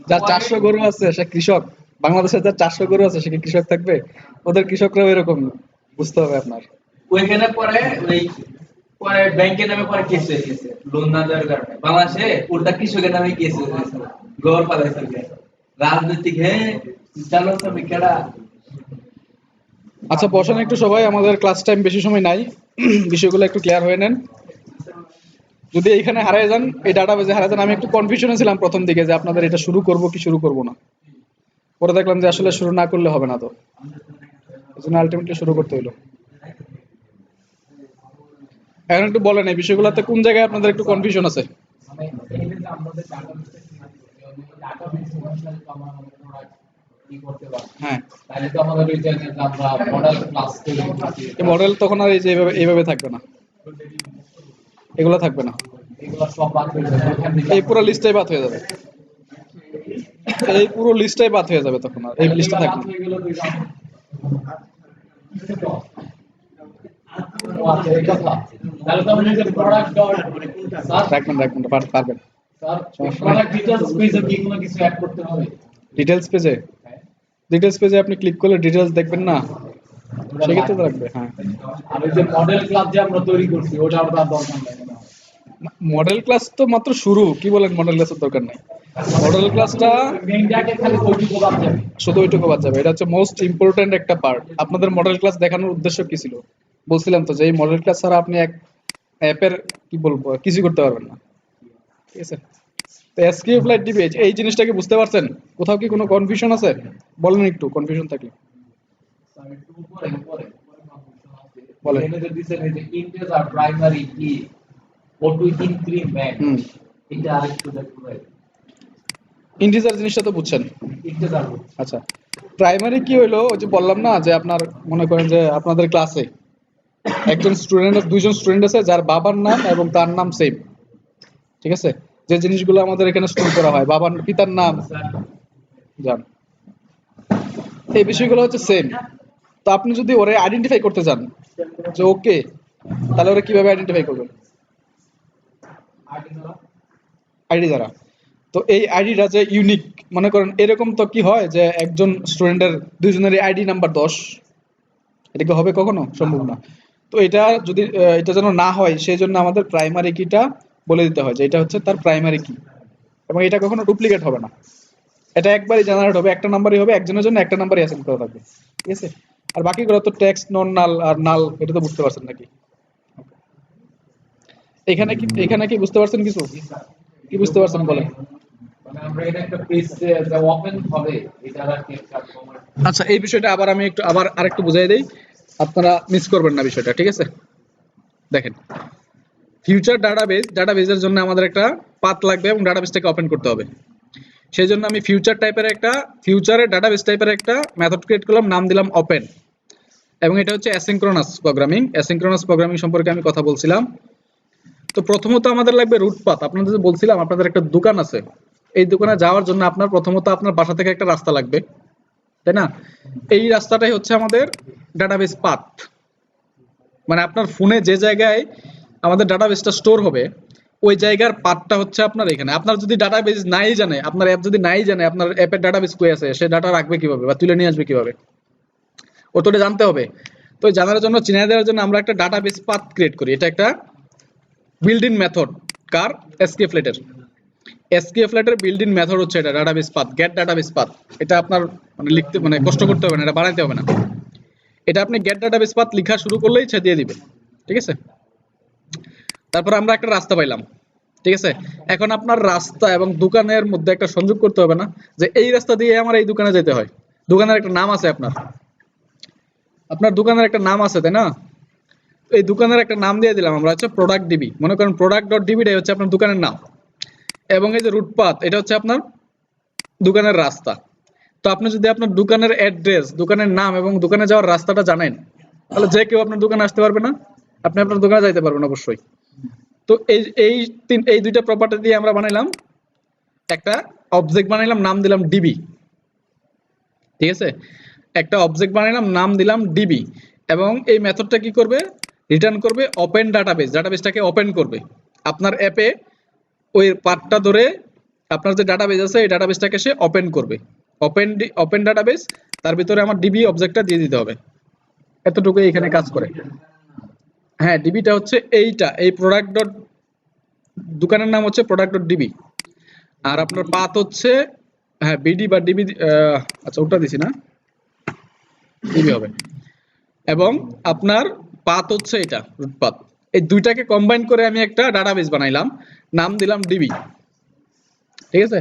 যার 400 গরু আছে সে কৃষক, বাংলাদেশে যার 400 গরু আছে সে কি কৃষক থাকবে? ওদের কৃষকরাও এরকম, বুঝতে হবে আপনার।
ওইখানে পরে ব্যাংকের নামে পরে কেস হয়ে গেছে লোন না দেওয়ার কারণে, বাংলাদেশে উল্টা কৃষকের নামে কেস হয়ে গেছে গোবর পালাইছে রাজনৈতিক জানো তুমি কেডা।
আচ্ছা বসেন একটু সবাই, আমাদের ক্লাস টাইম বেশি সময় নাই, বিষয়গুলো একটু ক্লিয়ার হয়ে নেন। যদি এইখানে হারিয়ে যান, এই ডাটাবেজে হারিয়ে যান, আমি একটু কনফিউশনে ছিলাম প্রথম দিকে যে আপনাদের এটা শুরু করব কি শুরু করব না, পরে দেখলাম যে আসলে শুরু না করলে হবে না, তো এজন্য আলটিমেটলি শুরু করতে হলো। এখন একটু বলেন এই বিষয়গুলোতে কোন জায়গায় আপনাদের একটু কনফিউশন আছে।
মানে এই যে আমাদের ডাটা কি করতে পারি,
হ্যাঁ,
তাহলে তো আমাদের ওই যে আমরা মডেল ক্লাস তৈরি করতে
এই মডেল তখন আর এই যে এইভাবে থাকবে না, এগুলো থাকবে না,
এগুলো সব বাদ হয়ে যাবে, ওখান থেকে
এই পুরো লিস্টটাই বাদ হয়ে যাবে, এই পুরো লিস্টটাই বাদ হয়ে যাবে তখন, আর এই লিস্টে থাকবে না।
হয়ে গেল দুই ও আচ্ছা এই কথা, তাহলে তো আমরা যে প্রোডাক্ট ডট স্যার
রাখবেন পারবেন।
স্যার প্রোডাক্ট ডিটেইলস পেজে কি কোনো কিছু অ্যাড করতে হবে?
ডিটেইলস পেজে আপনি ক্লিক করলে ডিটেইলস দেখবেন না, সেক্ষেত্রে তো রাখবে। হ্যাঁ,
আর ওই যে মডেল ক্লাস যে আমরা তৈরি করছি ওটা আর দরকার নাই না।
মডেল ক্লাস তো মাত্র শুরু, কি বলেন মডেল ক্লাসের দরকার নাই। মডেল ক্লাসটা
মেইনটাকে খালি ওইটুকু বাদ যাবে,
শুধু ওইটুকু বাদ যাবে, এটা হচ্ছে মোস্ট ইম্পর্টেন্ট একটা পার্ট। আপনাদের মডেল ক্লাস দেখানোর উদ্দেশ্য কি ছিল? বলছিলাম তো যে এই মডেল ক্লাস ছাড়া আপনি এক অ্যাপের কি বলবো কিছু করতে পারবেন না, ঠিক আছে। তো এসকিউ ফ্লাইট ডিবেট এই জিনিসটাকে বুঝতে পারছেন? কোথাও কি কোনো কনফিউশন আছে? বলেন একটু কনফিউশন থাকলে
স্যার একটু উপরে
বলেন।
এখানে যে দিছেন এই যে ইন্টিজার প্রাইমারি কি what we increment
হুম
এটা আরেকটু দেখতে পাই
ইন্টিজার জিনিসটা তো বুঝছেন।
এটা জানবো
আচ্ছা প্রাইমারি কি হইলো ওই যে বললাম না যে আপনার মনে করেন যে আপনাদের ক্লাসে একজন স্টুডেন্ট দুইজন স্টুডেন্ট আছে যার বাবার নাম এবং তার নাম সেম, ঠিক আছে, যে জিনিসগুলো আমাদের এখানে স্টোর করা হয় বাবার পিতার নাম জান এই বিষয়গুলো হচ্ছে সেম। তো আপনি যদি ওরে আইডেন্টিফাই করতে চান যে ওকে, তাহলে ওরা কিভাবে আইডেন্টিফাই করবেন? আইডি দ্বারা। তো এই আইডিটা যে ইউনিক, মনে করেন এরকম তো কি হয় যে একজন স্টুডেন্টের দুইজনের আইডি নাম্বার 10, এটা কি হবে কখনো? সম্ভব না। তো এটা যদি এটা যেন না হয় সেই জন্য আমাদের প্রাইমারি কিটা বলে দিতে হয় যে এটা হচ্ছে তার প্রাইমারি কি, এবং এটা কখনো ডুপ্লিকেট হবে না, এটা একবারই জেনারেট হবে, একটা নাম্বারই হবে, একজনের জন্য একটা নাম্বারই অ্যাসাইন করা থাকবে, ঠিক আছে। আর বাকিগুলো তো টেক্সট নন নাল আর নাল, এটা তো বুঝতে পারছেন নাকি? এখানে কি বুঝতে পারছেন কিছু? কি বুঝতে পারছেন বলেন?
মানে আমরা এটা একটা পেজ যে ওপেন হবে এটা আর কি
আচ্ছা এই বিষয়টা আবার আমি একটু আবার আরেকটু বুঝাই দেই, আপনারা মিস করবেন না বিষয়টা, ঠিক আছে। দেখেন ফিউচার ডাটাবেজের জন্য আমাদের একটা পাথ লাগবে এবং ডাটাবেসটাকে ওপেন করতে হবে। সেই জন্য আমি ফিউচারের ডাটাবেস টাইপের একটা মেথড ক্রিয়েট করলাম, নাম দিলাম ওপেন, এবং এটা হচ্ছে অ্যাসিঙ্ক্রোনাস প্রোগ্রামিং সম্পর্কে আমি কথা বলছিলাম। তো প্রথমত আমাদের লাগবে রুট পাথ। আপনাদের যে বলছিলাম আপনাদের একটা দোকান আছে, এই দোকানে যাওয়ার জন্য আপনার প্রথমত আপনার বাসা থেকে একটা রাস্তা লাগবে, তাই না? এই রাস্তাটাই হচ্ছে আমাদের ডাটাবেস পাথ। মানে আপনার ফোনে যে জায়গায় আমাদের ডাটাবেসটা স্টোর হবে ওই জায়গার পাথটা হচ্ছে আপনার এখানে। আপনার যদি ডাটাবেস নাই জানে, আপনার অ্যাপ যদি নাই জানে আপনার অ্যাপের ডাটাবেস কই আছে, সে ডাটা রাখবে কিভাবে বা তুলে নিয়ে আসবে কিভাবে, ও তো এটা জানতে হবে। তো জানার জন্য চিনে দেওয়ার জন্য আমরা একটা ডাটাবেস পাথ ক্রিয়েট করি। এটা একটা বিল্ড ইন মেথড কার এসকিএফলেটের বিল্ড ইন মেথড হচ্ছে এটা database path, get database path. এটা আপনার মানে লিখতে মানে কষ্ট করতে হবে না, এটা বানাইতে হবে না। এটা আপনি গেট ডাটাবেস পাথ লেখা শুরু করলেই সে দিয়ে দিবে, ঠিক আছে। তারপর আমরা একটা রাস্তা পাইলাম, ঠিক আছে। এখন আপনার রাস্তা এবং দোকানের মধ্যে একটা সংযোগ করতে হবে না যে এই রাস্তা দিয়ে আমার এই দোকানে যেতে হয়। দোকানের একটা নাম আছে, আপনার দোকানের একটা নাম আছে, তাই না? এই দোকানের একটা নাম দিয়ে দিলাম আমরা, হচ্ছে প্রোডাক্ট ডিবি। মনে করেন প্রোডাক্ট ডট ডিবিটাই হচ্ছে আপনার দোকানের নাম, এবং এই যে রুট পাথ এটা হচ্ছে আপনার দোকানের রাস্তা। তো আপনি যদি আপনার দোকানের অ্যাড্রেস, দোকানের নাম এবং দোকানে যাওয়ার রাস্তাটা জানেন, তাহলে যে কেউ আপনার দোকানে আসতে পারবে না, আপনি আপনার দোকানে যাইতে পারবেন অবশ্যই। তো এই দুইটা প্রপার্টি দিয়ে আমরা বানাইলাম একটা অবজেক্ট, বানাইলাম নাম দিলাম ডিবি, ঠিক আছে। একটা অবজেক্ট বানাইলাম নাম দিলাম ডিবি, এবং এই মেথডটা কি করবে? রিটার্ন করবে ওপেন ডাটাবেসটাকে ওপেন করবে আপনার অ্যাপে। ওই পার্টটা ধরে আপনার যে ডাটাবেস আছে এই ডাটাবেসটাকে সে ওপেন করবে, ওপেন ডাটাবেস, তার ভিতরে আমার ডিবি অবজেক্টটা দিয়ে দিতে হবে। এতটুকু এখানে কাজ করে। হ্যাঁ ডিবিটা হচ্ছে এইটা, এই প্রোডাক্ট ডট, দোকানের নাম হচ্ছে প্রোডাক্ট ডট ডিবি, আর আপনার পাথ হচ্ছে হ্যাঁ বিডি বা ডিবি, আচ্ছা ওটা দিছি না, ডিবি হবে। এবং আপনার পাথ হচ্ছে এটা রুট পাথ। এই দুইটাকে কম্বাইন করে আমি একটা ডাটাবেস বানাইলাম, নাম দিলাম ডিবি, ঠিক আছে।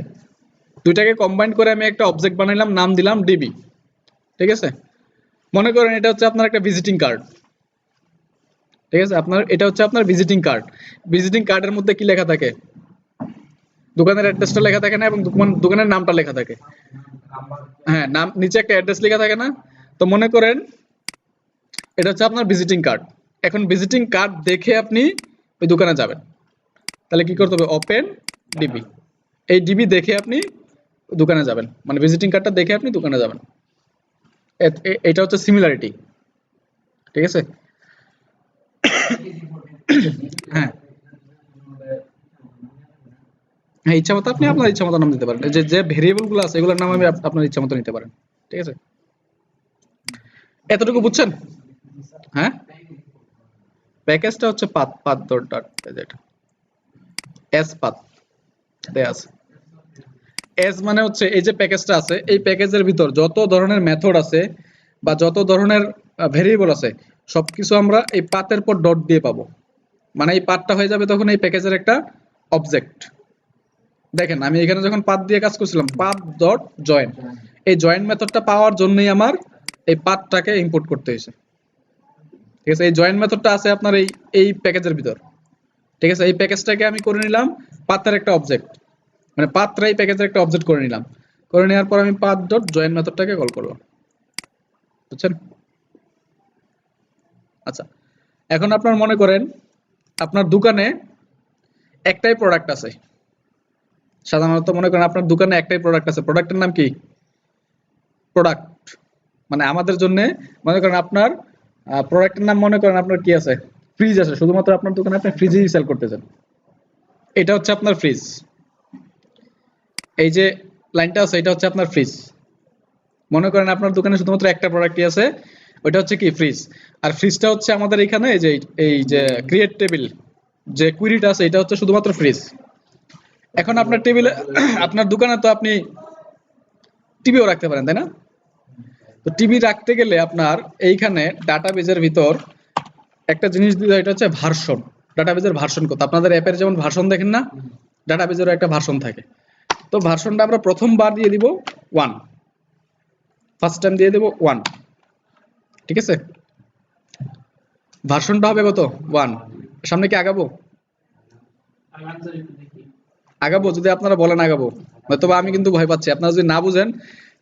দুইটাকে কম্বাইন করে আমি একটা অবজেক্ট বানাইলাম, নাম দিলাম ডিবি, ঠিক আছে। মনে করেন এটা হচ্ছে আপনার একটা ভিজিটিং কার্ড, ঠিক আছে। এটা হচ্ছে আপনার ভিজিটিং কার্ডের মধ্যে কি লেখা থাকে? দোকানের অ্যাড্রেসটা লেখা থাকে না, এবং দোকানের নামটা লেখা থাকে। হ্যাঁ নাম নিচে একটা অ্যাড্রেস লেখা থাকে না। তো মনে করেন এটা হচ্ছে আপনার ভিজিটিং কার্ড। এখন ভিজিটিং কার্ড দেখে আপনি ওই দোকানে যাবেন, তাহলে কি করতে হবে? ওপেন ডিবি, এই ডিবি দেখে আপনি দোকানে যাবেন, মানে ভিজিটিং কার্ডটা দেখে আপনি দোকানে যাবেন। এটা হচ্ছে সিমিলারিটি, ঠিক আছে। হ্যাঁ হ্যাঁ ইচ্ছা মতো আপনি আপনার ইচ্ছা মতো নাম দিতে পারেন, যে ভেরিয়েবল গুলো আছে এগুলোর নাম আমি আপনার ইচ্ছা মতো নিতে পারেন, ঠিক আছে। এতটুকু বুঝছেন? হ্যাঁ প্যাকেজটা হচ্ছে পাথ ডট যেটা এস পাথ দেয়া আছে। এস মানে হচ্ছে এই যে প্যাকেজটা আছে, এই প্যাকেজের ভিতর যত ধরনের মেথড আছে বা যত ধরনের ভেরিয়েবল আছে সবকিছু আমরা এই পাথের পর ডট দিয়ে পাবো। মানে এই পাথটা হয়ে যাবে তখন এই প্যাকেজের একটা অবজেক্ট। দেখেন আমি এখানে যখন পাথ দিয়ে কাজ করছিলাম, পাথ ডট জয়েন, এই জয়েন মেথডটা পাওয়ার জন্যই আমার এই পাথটাকে ইম্পোর্ট করতে হয়েছে, ঠিক আছে। এই জয়েন মেথডটা আছে আপনার এই প্যাকেজের ভিতর, ঠিক আছে, এই প্যাকেজটাকে আমি করে নিলাম পাথের একটা অবজেক্ট, মানে পাথরা এই প্যাকেজের একটা অবজেক্ট করে নিলাম। করে নেওয়ার পর আমি পাথ ডট জয়েন মেথডটাকে কল করব, বুঝছেন? আচ্ছা, এখন আপনার মনে করেন আপনার দোকানে একটাই প্রোডাক্ট আছে। সাধারণত মনে করেন আপনার দোকানে একটাই প্রোডাক্ট আছে, প্রোডাক্টের নাম কি? প্রোডাক্ট। মানে আমাদের জন্য মনে করেন আপনার প্রোডাক্টের নাম মনে করেন আপনার কি আছে? ফ্রিজ আছে, শুধুমাত্র আপনার দোকানে আপনি ফ্রিজই সেল করতেছেন, এটা হচ্ছে আপনার ফ্রিজ। এই যে লাইনটা আছে এটা হচ্ছে আপনার ফ্রিজ। মনে করেন আপনার দোকানে শুধুমাত্র একটা প্রোডাক্টই আছে, ওইটা হচ্ছে কি? ফ্রিজ। আর ফ্রিজটা হচ্ছে আমাদের এখানে এই যে ক্রিয়েট টেবিল যে কুইরিটা আছে এটা হচ্ছে শুধুমাত্র ফ্রিজ। এখন আপনার টেবিলে আপনার দোকানে তো আপনি টিভিও রাখতে পারেন, তাই না? তো টিভি রাখতে গেলে আপনার এইখানে ডাটাবেজের ভিতর একটা জিনিস দিতে হয়, এটা হচ্ছে ভার্সন। ডাটাবেজের ভার্সন কত? আপনাদের অ্যাপের যেমন ভার্সন দেখেন না, ডাটাবেজেরও একটা ভার্সন থাকে। তো ভার্সনটা আমরা প্রথমবার দিয়ে দিব 1, ফার্স্ট টাইম দিয়ে দেব 1, ঠিক আছে? ভার্সনটা হবে কত? 1। সামনে কি আগাবো?
আমি আনসার একটু দেখি।
আগাবো যদি আপনারা বলেন আগাবো, তবে আমি কিন্তু ভয় পাচ্ছি আপনারা যদি না বুঝেন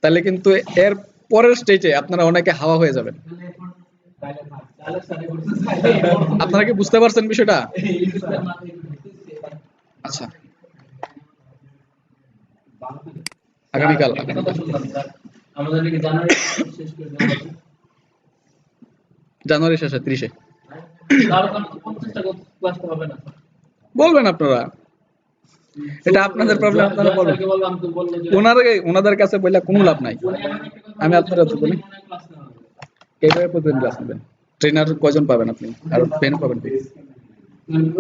তাহলে কিন্তু এর পরের স্টেজে আপনারা অনেকে হাওয়া হয়ে যাবেন। আপনারা কি বুঝতে পারছেন বিষয়টা? আচ্ছা, আগামীকাল
আমাদের কি জানুয়ারি শেষ করে দেওয়া হবে?
জানুয়ারি শেষে 30-এ
তাহলে তো আমাদের 50টা ক্লাস তো হবে না।
বলবেন আপনারা, এটা আপনাদের প্রবলেম, আপনারা বলবেন।
জয়সারকে বললাম তো বললো যে
ওনাদের কাছে বললে কোনো লাভ নাই।
উনি এমন একটা কথা
আমি
বললো যে
আপনারা তো বলি
প্রতিদিন মনে হয় ক্লাস নেওয়া হবে।
এইভাবে প্রতিদিন ক্লাস নেবেন। ট্রেনার কয়জন পাবেন আপনি? আর পেন পাবেন কি?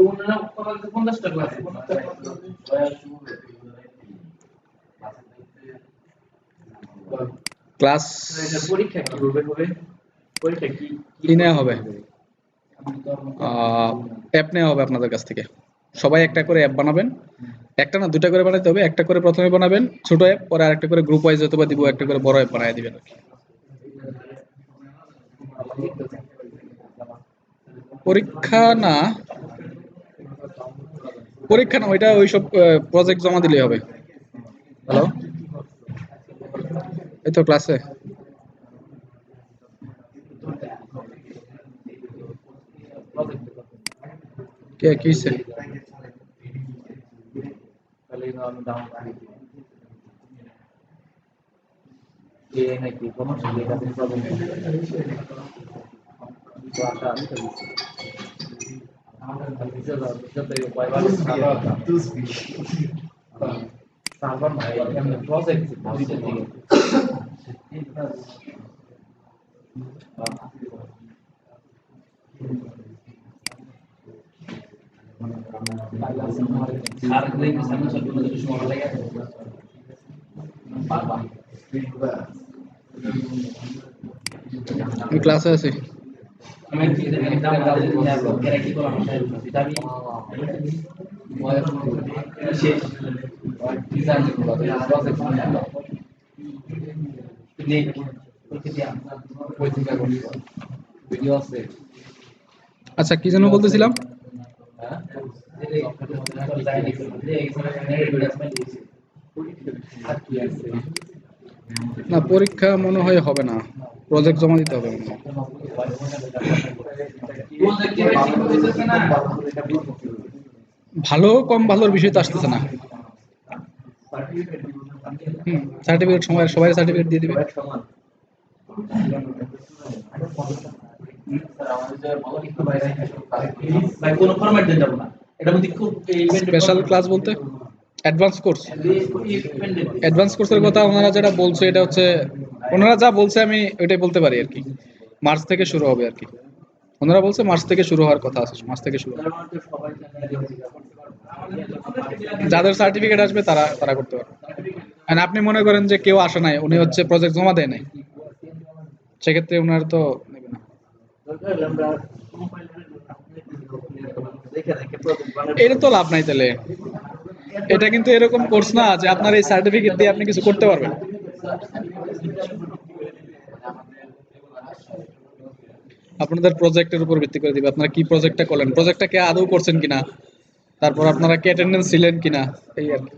ওনারা কথা বলছে 50টা ক্লাস।
ক্লাস
পরীক্ষা কি হবে? পরীক্ষা কি
কি নেওয়া হবে? অ্যাপ নেওয়া হবে আপনাদের কাছ থেকে। সবাই একটা করে অ্যাপ বানাবেন, একটা না দুটা করে বানাতে হবে। একটা করে প্রথমে বানাবেন ছোট অ্যাপ, পরে আরেকটা করে গ্রুপ ওয়াইজ অথবা দিব, একটা করে বড় অ্যাপ বানায় দিবেন। পরীক্ষা না, পরীক্ষা না, ওইটা ওইসব প্রজেক্ট জমা দিলেই হবে। হ্যালো, এই তো ক্লাসে কে কি হইছে?
আর দেখি সামনে সব কিছু সময় লাগে। বাবা
আমি ক্লাসে আছি।
আমি কি দেখেন দাম দাম করে কি করলাম দাবি শেষ ডিজাইন গুলো প্রজেক্ট বানানো নেই ওই চিন্তা করছি ভিডিও আছে।
আচ্ছা, কি যেন বলতেছিলাম? না, পরীক্ষা মনে হয় হবে না, প্রজেক্ট জমা দিতে হবে মনে হয়। ভালো কম ভালোর বিষয় তো আসতেছে না। সার্টিফিকেট সময় সবাই সার্টিফিকেট দিয়ে দিবে।
ভাই কোন ফরম্যাট দিতে যাব না এটা মধ্যে খুব
স্পেশাল ক্লাস বলতে অ্যাডভান্স কোর্স। অ্যাডভান্স কোর্সের কথা ওনারা যেটা বলছে এটা হচ্ছে, ওনারা যা বলছে আমি ওইটাই বলতে পারি আর কি। মার্চ থেকে শুরু হবে আর কি। ওনারা বলছে মার্চ থেকে শুরু হওয়ার কথা আছে, মার্চ থেকে শুরু হবে। যাদের সার্টিফিকেট আসবে তারা তারা করতে পারবে। আর আপনি মনে করেন যে কেউ আসে নাই, উনি হচ্ছে প্রজেক্ট জমা দেয় নাই, সেক্ষেত্রে ওনার তো নেবে না। এটা তো লাভ নাই তাহলে। এটা কিন্তু এরকম কোর্স না যে আপনার এই সার্টিফিকেট দিয়ে আপনি কিছু করতে পারবেন। আপনাদের প্রজেক্টের উপর ভিত্তি করে দিবে আপনারা কি প্রজেক্টটা করলেন, প্রজেক্টটা কে আদৌ করছেন কিনা, তারপর আপনারা কি অ্যাটেন্ডেন্স ছিলেন কিনা, এই আর কি।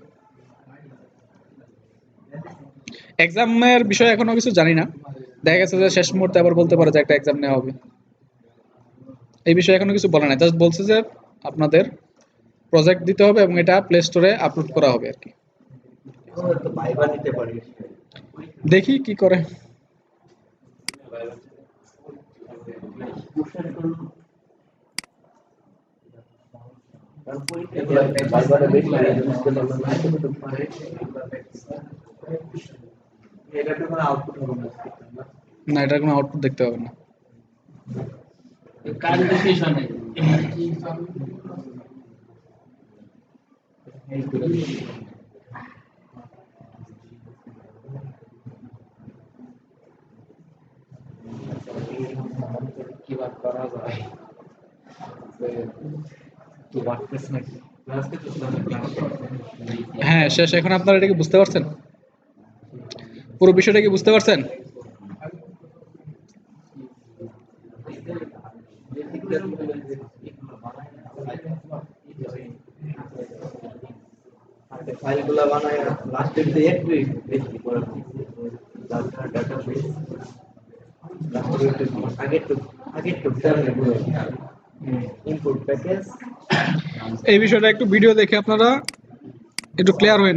এক্সামের বিষয়ে এখনো কিছু জানি না, দেখা গেছে যে শেষ মুহূর্তে আবার বলতে পারে যে একটা এক্সাম নেওয়া হবে, এই বিষয়ে এখনো কিছু বলে নাই, জাস্ট বলছে যে আপনাদের প্রজেক্ট দিতে হবে এবং এটা প্লে স্টোরে আপলোড করা হবে আর কি। দেখি কি করে। না, এটার কোনো আউটপুট দেখতে পাবেন না।
কাজ তো শেষ হয় নাই।
হ্যাঁ শেষ, এখন আপনারা এটা কি বুঝতে পারছেন, পুরো বিষয়টা কি বুঝতে পারছেন?
ফাইলগুলো বানায় লাস্টের দিয়ে একটু বেশি করে ডাটাবেস আগের টু ইনপুট প্যাকেজ।
এই বিষয়টা একটু ভিডিও দেখে আপনারা একটু ক্লিয়ার হয়ে